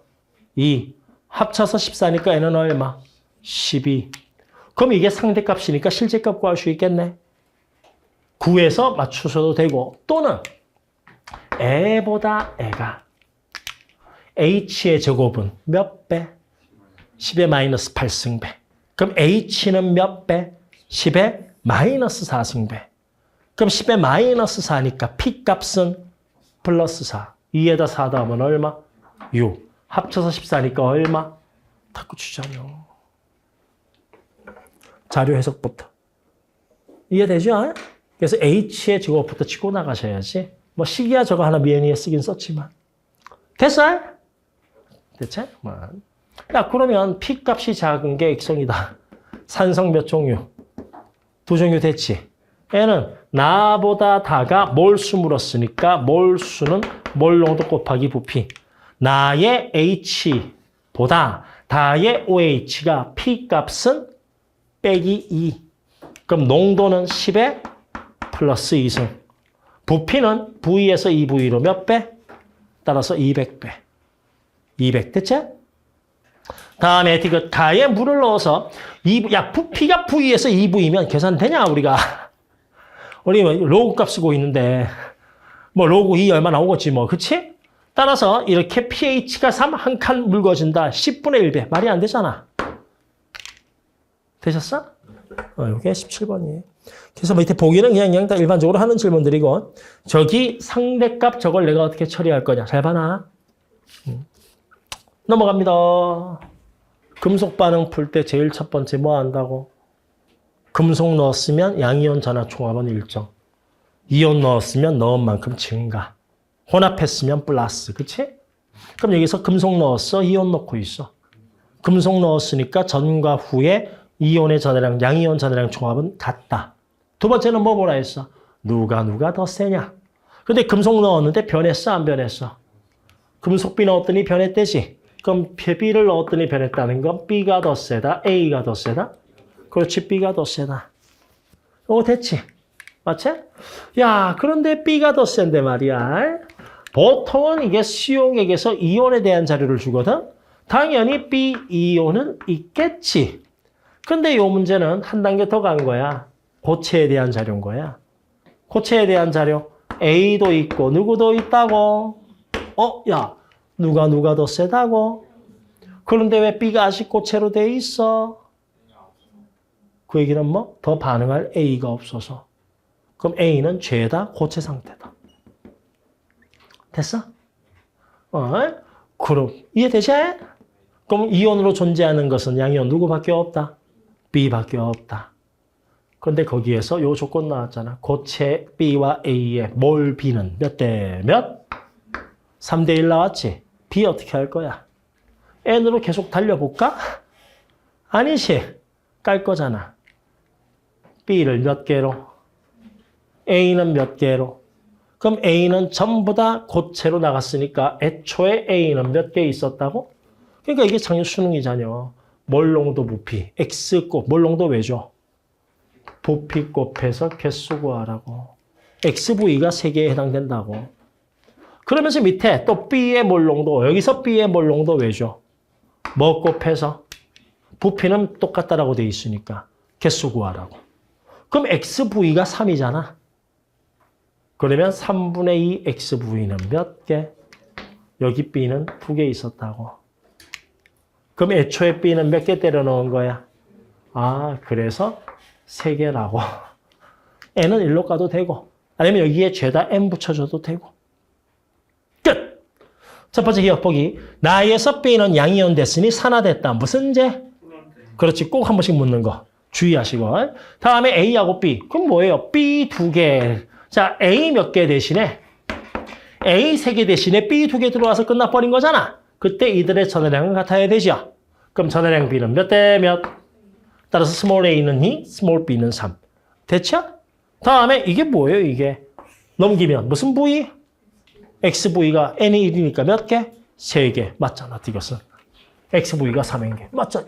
2. 합쳐서 14니까 N은 얼마? 12. 그럼 이게 상대값이니까 실제값 구할 수 있겠네. 구해서 맞추셔도 되고 또는 A보다 A가 H의 제곱은 몇 배? 10의 마이너스 8승배. 그럼 H는 몇 배? 10의 마이너스 4승배. 그럼 10의 마이너스 4니까 P값은 플러스 4. 2에다 4 더하면 얼마? 6. 합쳐서 14니까 얼마? 탁구 주잖아요. 자료 해석부터. 이해되죠? 그래서 H의 제곱부터 치고 나가셔야지. 뭐 식이야 저거 하나 미연이에 쓰긴 썼지만. 됐어? 됐지? 야 그러면 P값이 작은 게 X성이다. 산성 몇 종류? 2종류 됐지? N은 나보다 다가 몰수 물었으니까 몰수는 몰농도 곱하기 부피. 나의 H보다 다의 OH가 P값은 빼기 2. 그럼 농도는 10에 플러스 2승. 부피는 V에서 2V로 몇 배? 따라서 200배. 200 됐지? 다음에 가에 물을 넣어서 야 부피가 V에서 2V면 계산되냐 우리가? 우리 로그 값 쓰고 있는데 뭐 로그 2 얼마 나오겠지 뭐 그치? 따라서 이렇게 pH가 3 한 칸 묽어진다. 10분의 1배. 말이 안 되잖아. 되셨어? 이게 17번이에요. 그래서 밑에 보기는 그냥 다 일반적으로 하는 질문들이고 저기 상대값 저걸 내가 어떻게 처리할 거냐. 잘 봐놔. 넘어갑니다. 금속 반응 풀 때 제일 첫 번째 뭐 한다고? 금속 넣었으면 양이온 전하 총합은 일정. 이온 넣었으면 넣은 만큼 증가. 혼합했으면 플러스. 그치? 그럼 여기서 금속 넣었어? 이온 넣고 있어. 금속 넣었으니까 전과 후에 이온의 전해량, 양이온 전해량 총합은 같다. 두 번째는 뭐 보라 했어? 누가 더 세냐? 근데 금속 넣었는데 변했어? 안 변했어? 금속 B 넣었더니 변했대지? 그럼 B를 넣었더니 변했다는 건 B가 더 세다? A가 더 세다? 그렇지, B가 더 세다. 됐지? 맞지? 야, 그런데 B가 더 센데 말이야. 보통은 이게 수용액에서 이온에 대한 자료를 주거든? 당연히 B 이온은 있겠지. 근데 이 문제는 한 단계 더 간 거야. 고체에 대한 자료인 거야. 고체에 대한 자료. A도 있고 누구도 있다고. 야, 누가 더 세다고? 그런데 왜 B가 아직 고체로 돼 있어? 그 얘기는 뭐? 더 반응할 A가 없어서. 그럼 A는 죄다 고체 상태다. 됐어? 그럼 이해되지? 그럼 이온으로 존재하는 것은 양이온 누구밖에 없다? B밖에 없다. 그런데 거기에서 요 조건 나왔잖아. 고체 B와 A의 몰 B는 몇 대 몇? 3대 1 나왔지? B 어떻게 할 거야? N으로 계속 달려볼까? 아니지. 깔 거잖아. B를 몇 개로? A는 몇 개로? 그럼 A는 전부 다 고체로 나갔으니까 애초에 A는 몇 개 있었다고? 그러니까 이게 작년 수능이잖여. 몰농도 부피. X곱. 몰농도 왜 줘? 부피 곱해서 개수 구하라고. XV가 3개에 해당된다고. 그러면서 밑에 또 B의 몰농도. 여기서 B의 몰농도 왜 줘? 뭐 곱해서? 부피는 똑같다라고 돼 있으니까 개수 구하라고. 그럼 XV가 3이잖아. 그러면 3분의 2 XV는 몇 개? 여기 B는 2개 있었다고. 그럼 애초에 B는 몇 개 때려 넣은 거야? 그래서 3개라고. N은 1로 가도 되고 아니면 여기에 죄다 N 붙여줘도 되고. 끝! 첫 번째 기억 보기. 나에서 B는 양이온 됐으니 산화됐다. 무슨 제? 그렇지. 꼭 한 번씩 묻는 거. 주의하시고. 다음에 A하고 B. 그럼 뭐예요? B 2개. 자, A 몇 개 대신에 A 3개 대신에 B 2개 들어와서 끝나버린 거잖아. 그때 이들의 전해량은 같아야 되죠. 그럼 전해량 B는 몇 대 몇? 따라서 스몰 A는 2, 스몰 B는 3. 됐죠? 다음에 이게 뭐예요, 이게? 넘기면 무슨 부위? XV가 N이 1이니까 몇 개? 3개. 맞잖아, 이것은. XV가 3인 게. 맞잖아.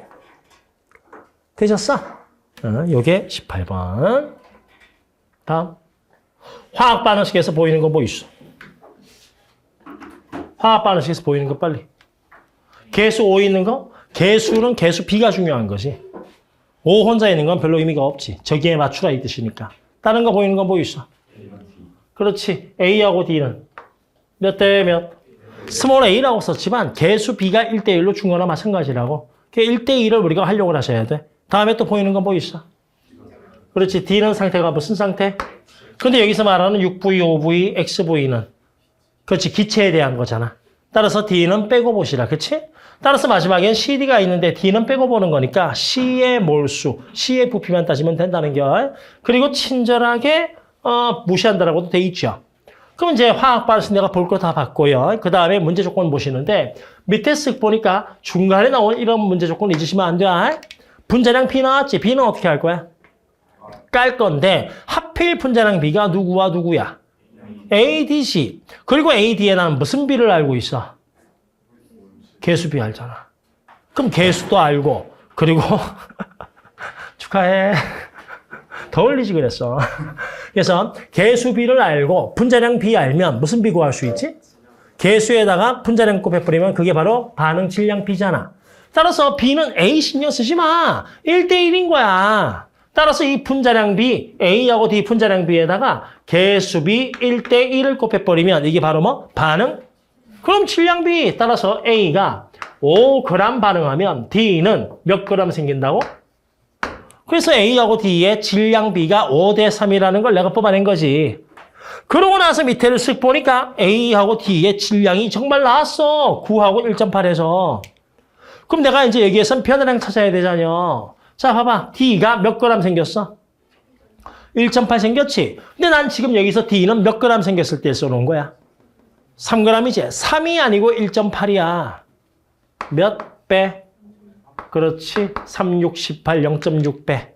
되셨어? 요게 18번. 다음. 화학 반응식에서 보이는 거 뭐 있어? 화학 반응식에서 보이는 거 빨리. 개수 O 있는 거? 개수는 개수 B가 중요한 거지. O 혼자 있는 건 별로 의미가 없지. 저기에 맞추라 이 뜻이니까. 다른 거 보이는 건 뭐 있어? 그렇지. A하고 D는 몇 대 몇? 스몰 A라고 썼지만 개수 B가 1대1로 중요하나 마찬가지라고. 그 1대1을 우리가 활용을 하셔야 돼. 다음에 또 보이는 건 뭐 있어? 그렇지. D는 상태가 무슨 상태? 근데 여기서 말하는 6V, 5V, XV는 그렇지. 기체에 대한 거잖아. 따라서 D는 빼고 보시라. 그렇지? 따라서 마지막엔 CD가 있는데 D는 빼고 보는 거니까 C의 몰수, C의 부피만 따지면 된다는 겨. 그리고 친절하게 무시한다라고도 돼 있죠. 그럼 이제 화학 반응식 내가 볼 거 다 봤고요. 그 다음에 문제 조건 보시는데 밑에 쓱 보니까 중간에 나온 이런 문제 조건 잊으시면 안 돼. 분자량 B 나왔지? B는 어떻게 할 거야? 깔 건데 하필 분자량 B가 누구와 누구야? A, D, C. 그리고 A, D에 나는 무슨 B를 알고 있어? 개수 B 알잖아. 그럼 개수도 알고 그리고 축하해. 더 올리지 그랬어. 그래서 개수 B를 알고 분자량 B 알면 무슨 B 구할 수 있지? 개수에다가 분자량 곱해버리면 그게 바로 반응 질량 B잖아. 따라서 B는 A 신경 쓰지 마. 1대1인 거야. 따라서 이 분자량 B, A하고 D 분자량 B에다가 개수 B 1대1을 곱해버리면 이게 바로 뭐? 반응? 그럼 질량 B. 따라서 A가 5g 반응하면 D는 몇 g 생긴다고? 그래서 A하고 D의 질량 B가 5대3이라는 걸 내가 뽑아낸 거지. 그러고 나서 밑에를 쓱 보니까 A하고 D의 질량이 정말 나왔어. 9하고 1.8에서. 그럼 내가 이제 여기에선 변화량 찾아야 되잖아요. 자, 봐봐. D가 몇 g 생겼어? 1.8 생겼지? 근데 난 지금 여기서 D는 몇 g 생겼을 때 써놓은 거야? 3g이지? 3이 아니고 1.8이야. 몇 배? 그렇지. 3, 6, 18, 0.6배.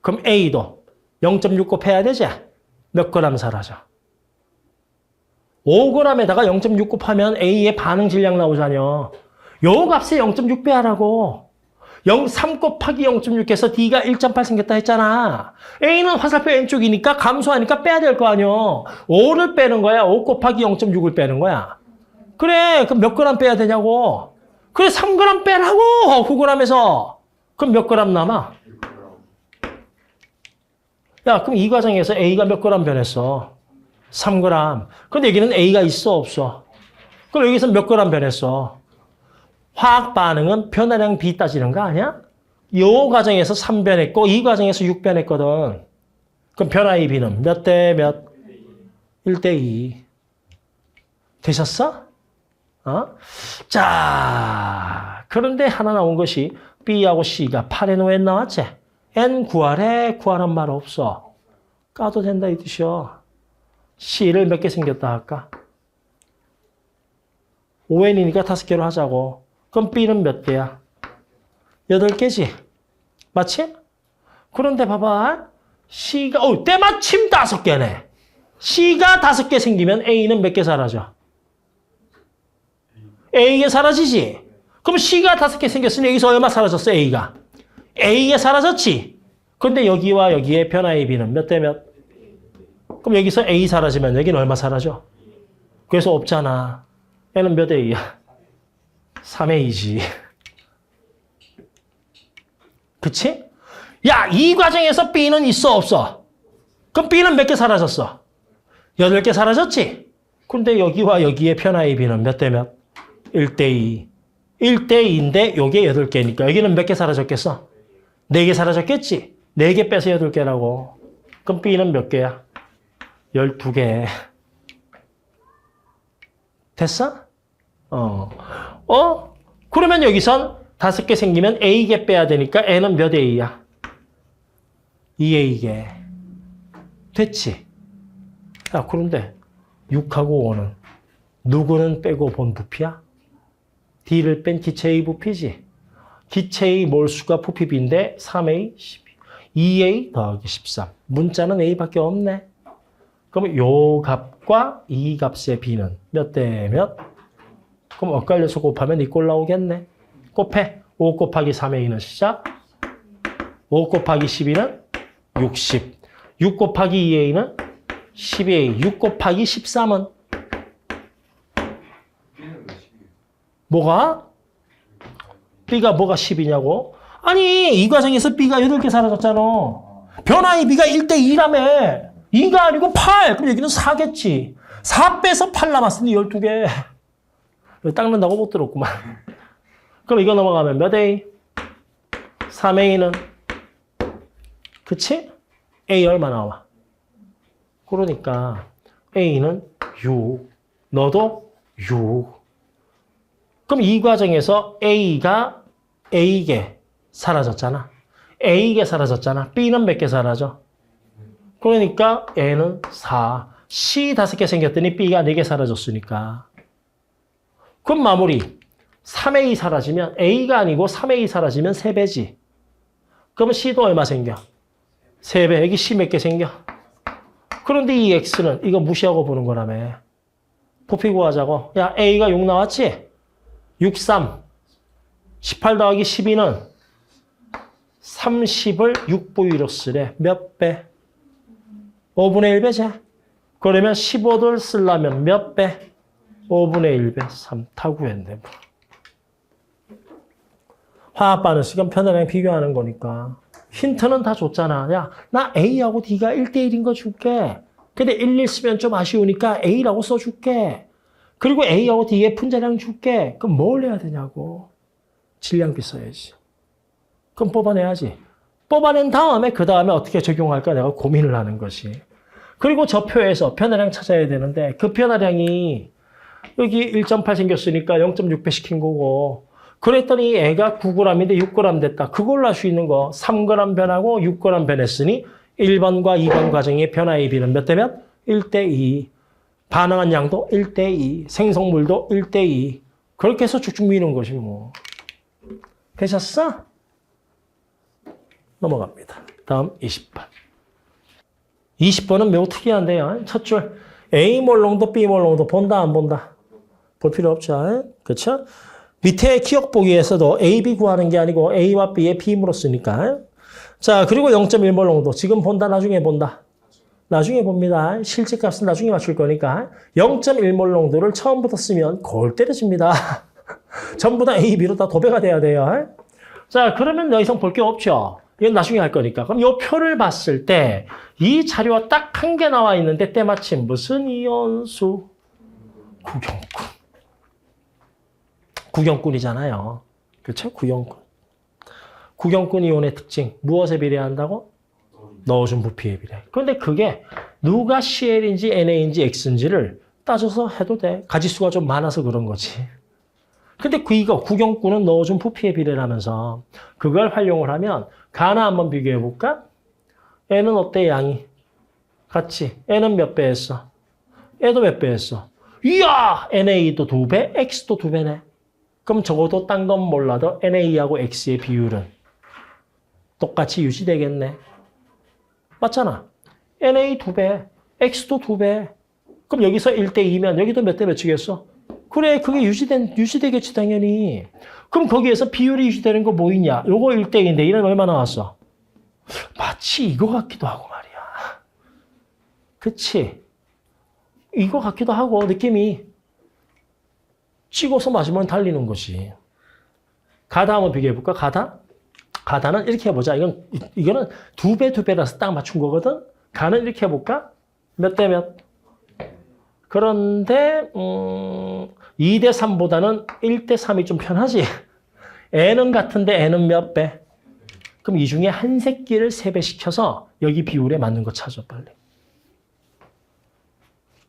그럼 A도 0.6 곱해야 되지? 몇 g 사라져? 5g에다가 0.6 곱하면 A의 반응 질량 나오잖아요. 요 값에 0.6배 하라고. 3 곱하기 0.6해서 D가 1.8 생겼다 했잖아. A는 화살표 N쪽이니까 감소하니까 빼야 될 거 아니요. 5를 빼는 거야. 5 곱하기 0.6을 빼는 거야. 그래. 그럼 몇 g 빼야 되냐고. 그래. 3g 빼라고. 9g에서. 그럼 몇 g 남아? 야, 그럼 이 과정에서 A가 몇 g 변했어? 3g. 근데 여기는 A가 있어, 없어? 그럼 여기서 몇 g 변했어? 화학 반응은 변화량 B 따지는 거 아니야? 이 과정에서 3 변했고 이 과정에서 6 변했거든. 그럼 변화의 B는 몇 대 몇? 1대 2. 되셨어? 자, 그런데 하나 나온 것이 B하고 C가 8에 N 나왔지? N 구하래? 구하란 말 없어. 까도 된다 이 뜻이요. C를 몇 개 생겼다 할까? 5N이니까 5개로 하자고. 그럼 B는 몇 개야? 8개지? 맞지? 그런데 봐봐. C가, 때마침 5개네. C가 5개 생기면 A는 몇 개 사라져? A가 사라지지? 그럼 C가 5개 생겼으니 여기서 얼마 사라졌어, A가? A가 사라졌지? 근데 여기와 여기에 변화의 B는 몇 대 몇? 그럼 여기서 A 사라지면 여기는 얼마 사라져? 그래서 없잖아. 얘는 몇 A야? 3A지. 그치? 야, 이 과정에서 B는 있어, 없어? 그럼 B는 몇 개 사라졌어? 8개 사라졌지? 근데 여기와 여기에 변화의 B는 몇 대 몇? 1대 2. 1대 2인데 요게 8개니까 여기는 몇 개 사라졌겠어? 4개 사라졌겠지? 4개 빼서 8개라고. 그럼 B는 몇 개야? 12개. 됐어? 그러면 여기선 5개 생기면 A개 빼야 되니까 N은 몇 A야? 2A개. 됐지? 야, 그런데 6하고 5는 누구는 빼고 본 부피야? D를 뺀 기체의 부피지. 기체의 몰수가 부피 B인데 3A, 12. 2A 더하기 13. 문자는 A밖에 없네. 그럼 요 값과 이 값의 B는 몇 대 몇? 그럼 엇갈려서 곱하면 이 꼴 나오겠네. 곱해. 5 곱하기 3A는 시작. 5 곱하기 12는 60. 6 곱하기 2A는 12A. 6 곱하기 13은 뭐가? B가 뭐가 10이냐고? 아니, 이 과정에서 B가 8개 사라졌잖아. 변화의 B가 1대 2라며. 2가 아니고 8. 그럼 여기는 4겠지. 4 빼서 8 남았으니 12개. 닦는다고 못 들었구만. 그럼 이거 넘어가면 몇 A? 3A는? 그치? A 얼마 나와? 그러니까 A는 6. 너도 6. 그럼 이 과정에서 A가 A개 사라졌잖아. A개 사라졌잖아. B는 몇 개 사라져? 그러니까 N은 4. C 5개 생겼더니 B가 4개 사라졌으니까. 그럼 마무리. 3A 사라지면 A가 아니고 3A 사라지면 3배지. 그러면 C도 얼마 생겨? 3배. 여기 C 몇 개 생겨? 그런데 이 X는 이거 무시하고 보는 거라며. 부피 구하자고. 야, A가 6 나왔지? 6, 3. 18 더하기 12는 30을 6분위로 쓰래. 몇 배? 5분의 1배제. 그러면 15를 쓰려면 몇 배? 5분의 1배 3 다 구했네. 화학 반응식은 편하게 비교하는 거니까. 힌트는 다 줬잖아. 야, 나 A하고 D가 1대1인 거 줄게. 근데 1 쓰면 좀 아쉬우니까 A라고 써줄게. 그리고 A하고 D의 분자량 줄게. 그럼 뭘 해야 되냐고. 질량비 써야지. 그럼 뽑아내야지. 뽑아낸 다음에 그 다음에 어떻게 적용할까 내가 고민을 하는 것이. 그리고 저 표에서 변화량 찾아야 되는데 그 변화량이 여기 1.8 생겼으니까 0.6배 시킨 거고 그랬더니 애가 9g인데 6g 됐다. 그걸로 할 수 있는 거 3g 변하고 6g 변했으니 1번과 2번 과정의 변화의 비는 몇 대 몇? 1대2. 반응한 양도 1대2. 생성물도 1대2. 그렇게 해서 쭉쭉 미는 것이 뭐. 되셨어? 넘어갑니다. 다음 20번. 20번은 매우 특이한데요. 첫 줄 A몰 농도, B몰 농도 본다 안 본다? 볼 필요 없죠. 그렇죠? 밑에 기억 보기에서도 A, B 구하는 게 아니고 A와 B의 B몰로 쓰니까. 자, 그리고 0.1몰 농도. 지금 본다, 나중에 본다? 나중에 봅니다. 실제 값은 나중에 맞출 거니까. 0.1몰 농도를 처음부터 쓰면 골 때려집니다. 전부 다 A, B로 다 도배가 돼야 돼요. 자, 그러면 더 이상 볼 게 없죠. 이건 나중에 할 거니까. 그럼 이 표를 봤을 때 이 자료가 딱 한 개 나와 있는데 때마침 무슨 이온수? 구경꾼. 구경꾼이잖아요. 그렇죠? 구경꾼. 구경꾼 이온의 특징. 무엇에 비례한다고? 넣어준 부피에 비례. 그런데 그게 누가 CL인지 NA인지 X인지를 따져서 해도 돼. 가지수가 좀 많아서 그런 거지. 근데 이거 구경꾼은 넣어준 부피에 비례라면서 그걸 활용을 하면 가나 한번 비교해 볼까? N은 어때 양이? 같이. N은 몇 배 했어? N도 몇 배 했어? 이야! NA도 2배, X도 2배네. 그럼 적어도 딴 건 몰라도 NA하고 X의 비율은 똑같이 유지되겠네. 맞잖아. NA 2배, X도 2배. 그럼 여기서 1대2면 여기도 몇 대 몇이겠어? 그래, 그게 유지되겠지, 당연히. 그럼 거기에서 비율이 유지되는 거 뭐 있냐? 요거 1대2인데 얘는 얼마 나왔어? 마치 이거 같기도 하고 말이야. 그치? 이거 같기도 하고 느낌이 찍어서 마시면 달리는 거지. 가다 한번 비교해볼까? 가다? 가다는 이렇게 해보자. 이거는 2배라서 딱 맞춘 거거든? 가는 이렇게 해볼까? 몇 대 몇? 그런데 2대 3보다는 1대 3이 좀 편하지. N은 같은데 N은 몇 배? 그럼 이 중에 한 새끼를 3배 시켜서 여기 비율에 맞는 거 찾아 빨리.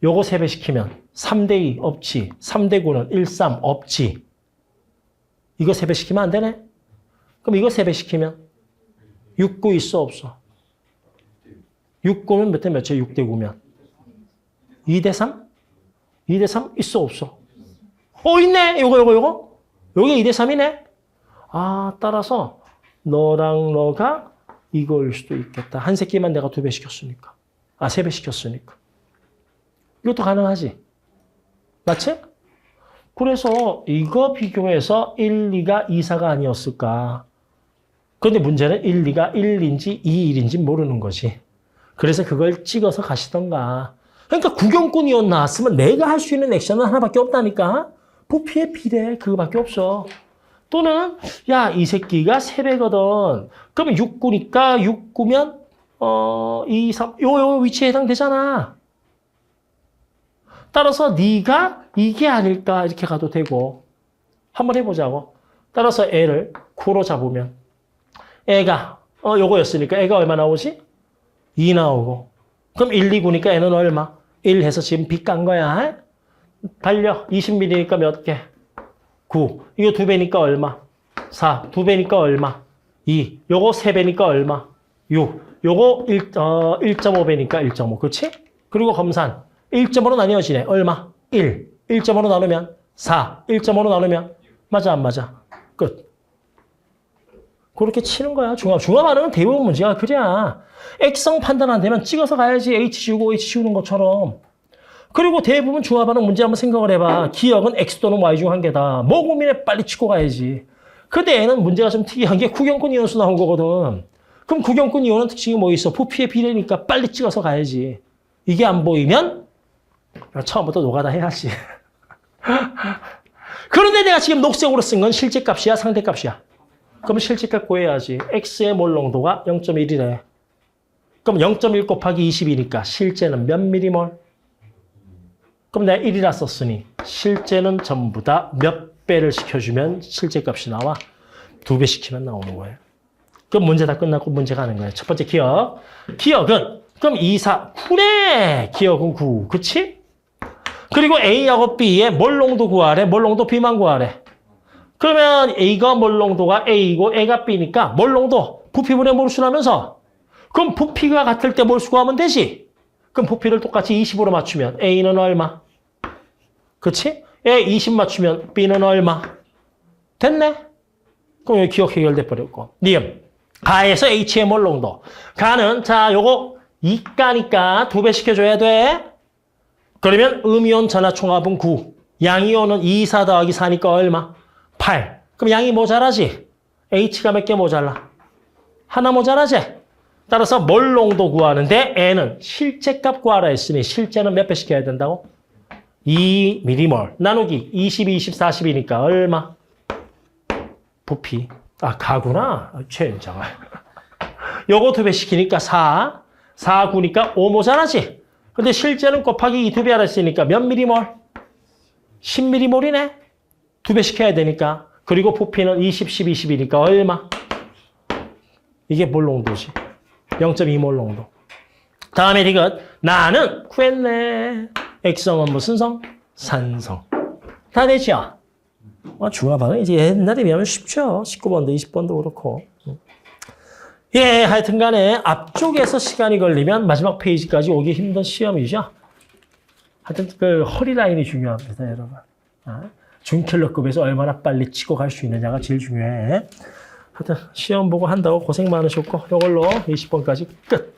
요거 3배 시키면 3대 2 없지. 3대 9는 1, 3 없지. 이거 3배 시키면 안 되네. 그럼 이거 3배 시키면 6, 9 있어 없어? 6, 9면 몇 대 몇이야? 6대 9면 2대 3? 2대 3 있어 없어? 있네. 요거. 요게 2대 3이네. 아, 따라서 너랑 너가 이거일 수도 있겠다. 한 새끼만 내가 2배 시켰으니까. 3배 시켰으니까. 이것도 가능하지. 맞지? 그래서 이거 비교해서 1, 2가 2, 4가 아니었을까. 그런데 문제는 1, 2가 1인지 2, 1인지 모르는 거지. 그래서 그걸 찍어서 가시던가. 그러니까 구경꾼 이온 나왔으면 내가 할 수 있는 액션은 하나밖에 없다니까. 부피의 비례 그거밖에 없어. 또는 야, 이 새끼가 3배거든. 그러면 6구니까 6구면 2, 3 요 위치에 해당되잖아. 따라서 네가 이게 아닐까 이렇게 가도 되고. 한번 해보자고. 따라서 애를 9로 잡으면 애가 요거였으니까 애가 얼마 나오지? 2 나오고. 그럼 1, 2, 9니까 애는 얼마? 1 해서 지금 빗 깐 거야. 달려. 20mm니까 몇 개? 9. 이거 2배니까 얼마? 4. 2배니까 얼마? 2. 요거 3배니까 얼마? 6. 요거 1.5배니까 1.5. 그렇지? 그리고 검산. 1.5로 나뉘어지네. 얼마? 1. 1.5로 나누면 4. 1.5로 나누면 맞아 안 맞아? 끝. 그렇게 치는 거야. 중합 반응은 대부분 문제가 그래야. 액성 판단 안 되면 찍어서 가야지. H 지우고 H 지우는 것처럼. 그리고 대부분 중합 반응 문제 한번 생각을 해봐. 기억은 X 또는 Y 중 한 개다. 뭐 고민해? 빨리 치고 가야지. 근데 얘는 문제가 좀 특이한 게 구경꾼 이온수 나온 거거든. 그럼 구경꾼 이온은 특징이 뭐 있어? 부피의 비례니까 빨리 찍어서 가야지. 이게 안 보이면 처음부터 노가다 해야지. 그런데 내가 지금 녹색으로 쓴 건 실제 값이야, 상대 값이야? 그럼 실제 값 구해야지. X의 몰 농도가 0.1이래. 그럼 0.1 곱하기 20이니까 실제는 몇 미리몰? 그럼 내가 1이라 썼으니 실제는 전부 다 몇 배를 시켜주면 실제 값이 나와? 2배 시키면 나오는 거예요. 그럼 문제 다 끝났고 문제 가는 거예요. 첫 번째 기억. 기억은 그럼 2, 4, 9네. 기억은 9. 그치? 그리고 A하고 B의 몰 농도 구하래. 몰 농도 B만 구하래. 그러면 A가 몰 농도가 A이고 A가 B니까 몰 농도 부피분의 몰수라면서 그럼 부피가 같을 때 몰수 구하면 되지. 그럼 부피를 똑같이 20으로 맞추면 A는 얼마? 그치? A 20 맞추면 B는 얼마? 됐네? 그럼 여기 기억 해결돼 버렸고. 니은. 가에서 H의 몰 농도. 가는 자 요거 2가니까 2배 시켜줘야 돼. 그러면 음이온 전하총합은 9. 양이온은 2, 4 더하기 4니까 얼마? 8. 그럼 양이 모자라지? H가 몇 개 모자라? 하나 모자라지? 따라서 몰 농도 구하는데 N은 실제 값 구하라 했으니 실제는 몇 배 시켜야 된다고? 2m몰 나누기 20, 20, 40이니까 얼마? 부피. 아, 가구나. 최연자가. 요거 2배 시키니까 4. 4, 9니까 5 모자라지? 근데 실제는 곱하기 2, 2배 하라 했으니까 몇 미리몰? 10미리몰이네. 2배 시켜야 되니까. 그리고 부피는 20, 10, 20이니까 얼마? 이게 몰 농도지. 0.2몰 농도. 다음에 디귿. 나는 구했네. 액성은 무슨 성? 산성. 다 되죠? 중화반응 이제 옛날에 비하면 쉽죠. 19번도 20번도 그렇고. 예, 하여튼 간에 앞쪽에서 시간이 걸리면 마지막 페이지까지 오기 힘든 시험이죠. 하여튼 그 허리 라인이 중요합니다, 여러분. 준켈러급에서 얼마나 빨리 치고 갈 수 있느냐가 제일 중요해. 하여튼 시험 보고 한다고 고생 많으셨고 이걸로 20번까지 끝.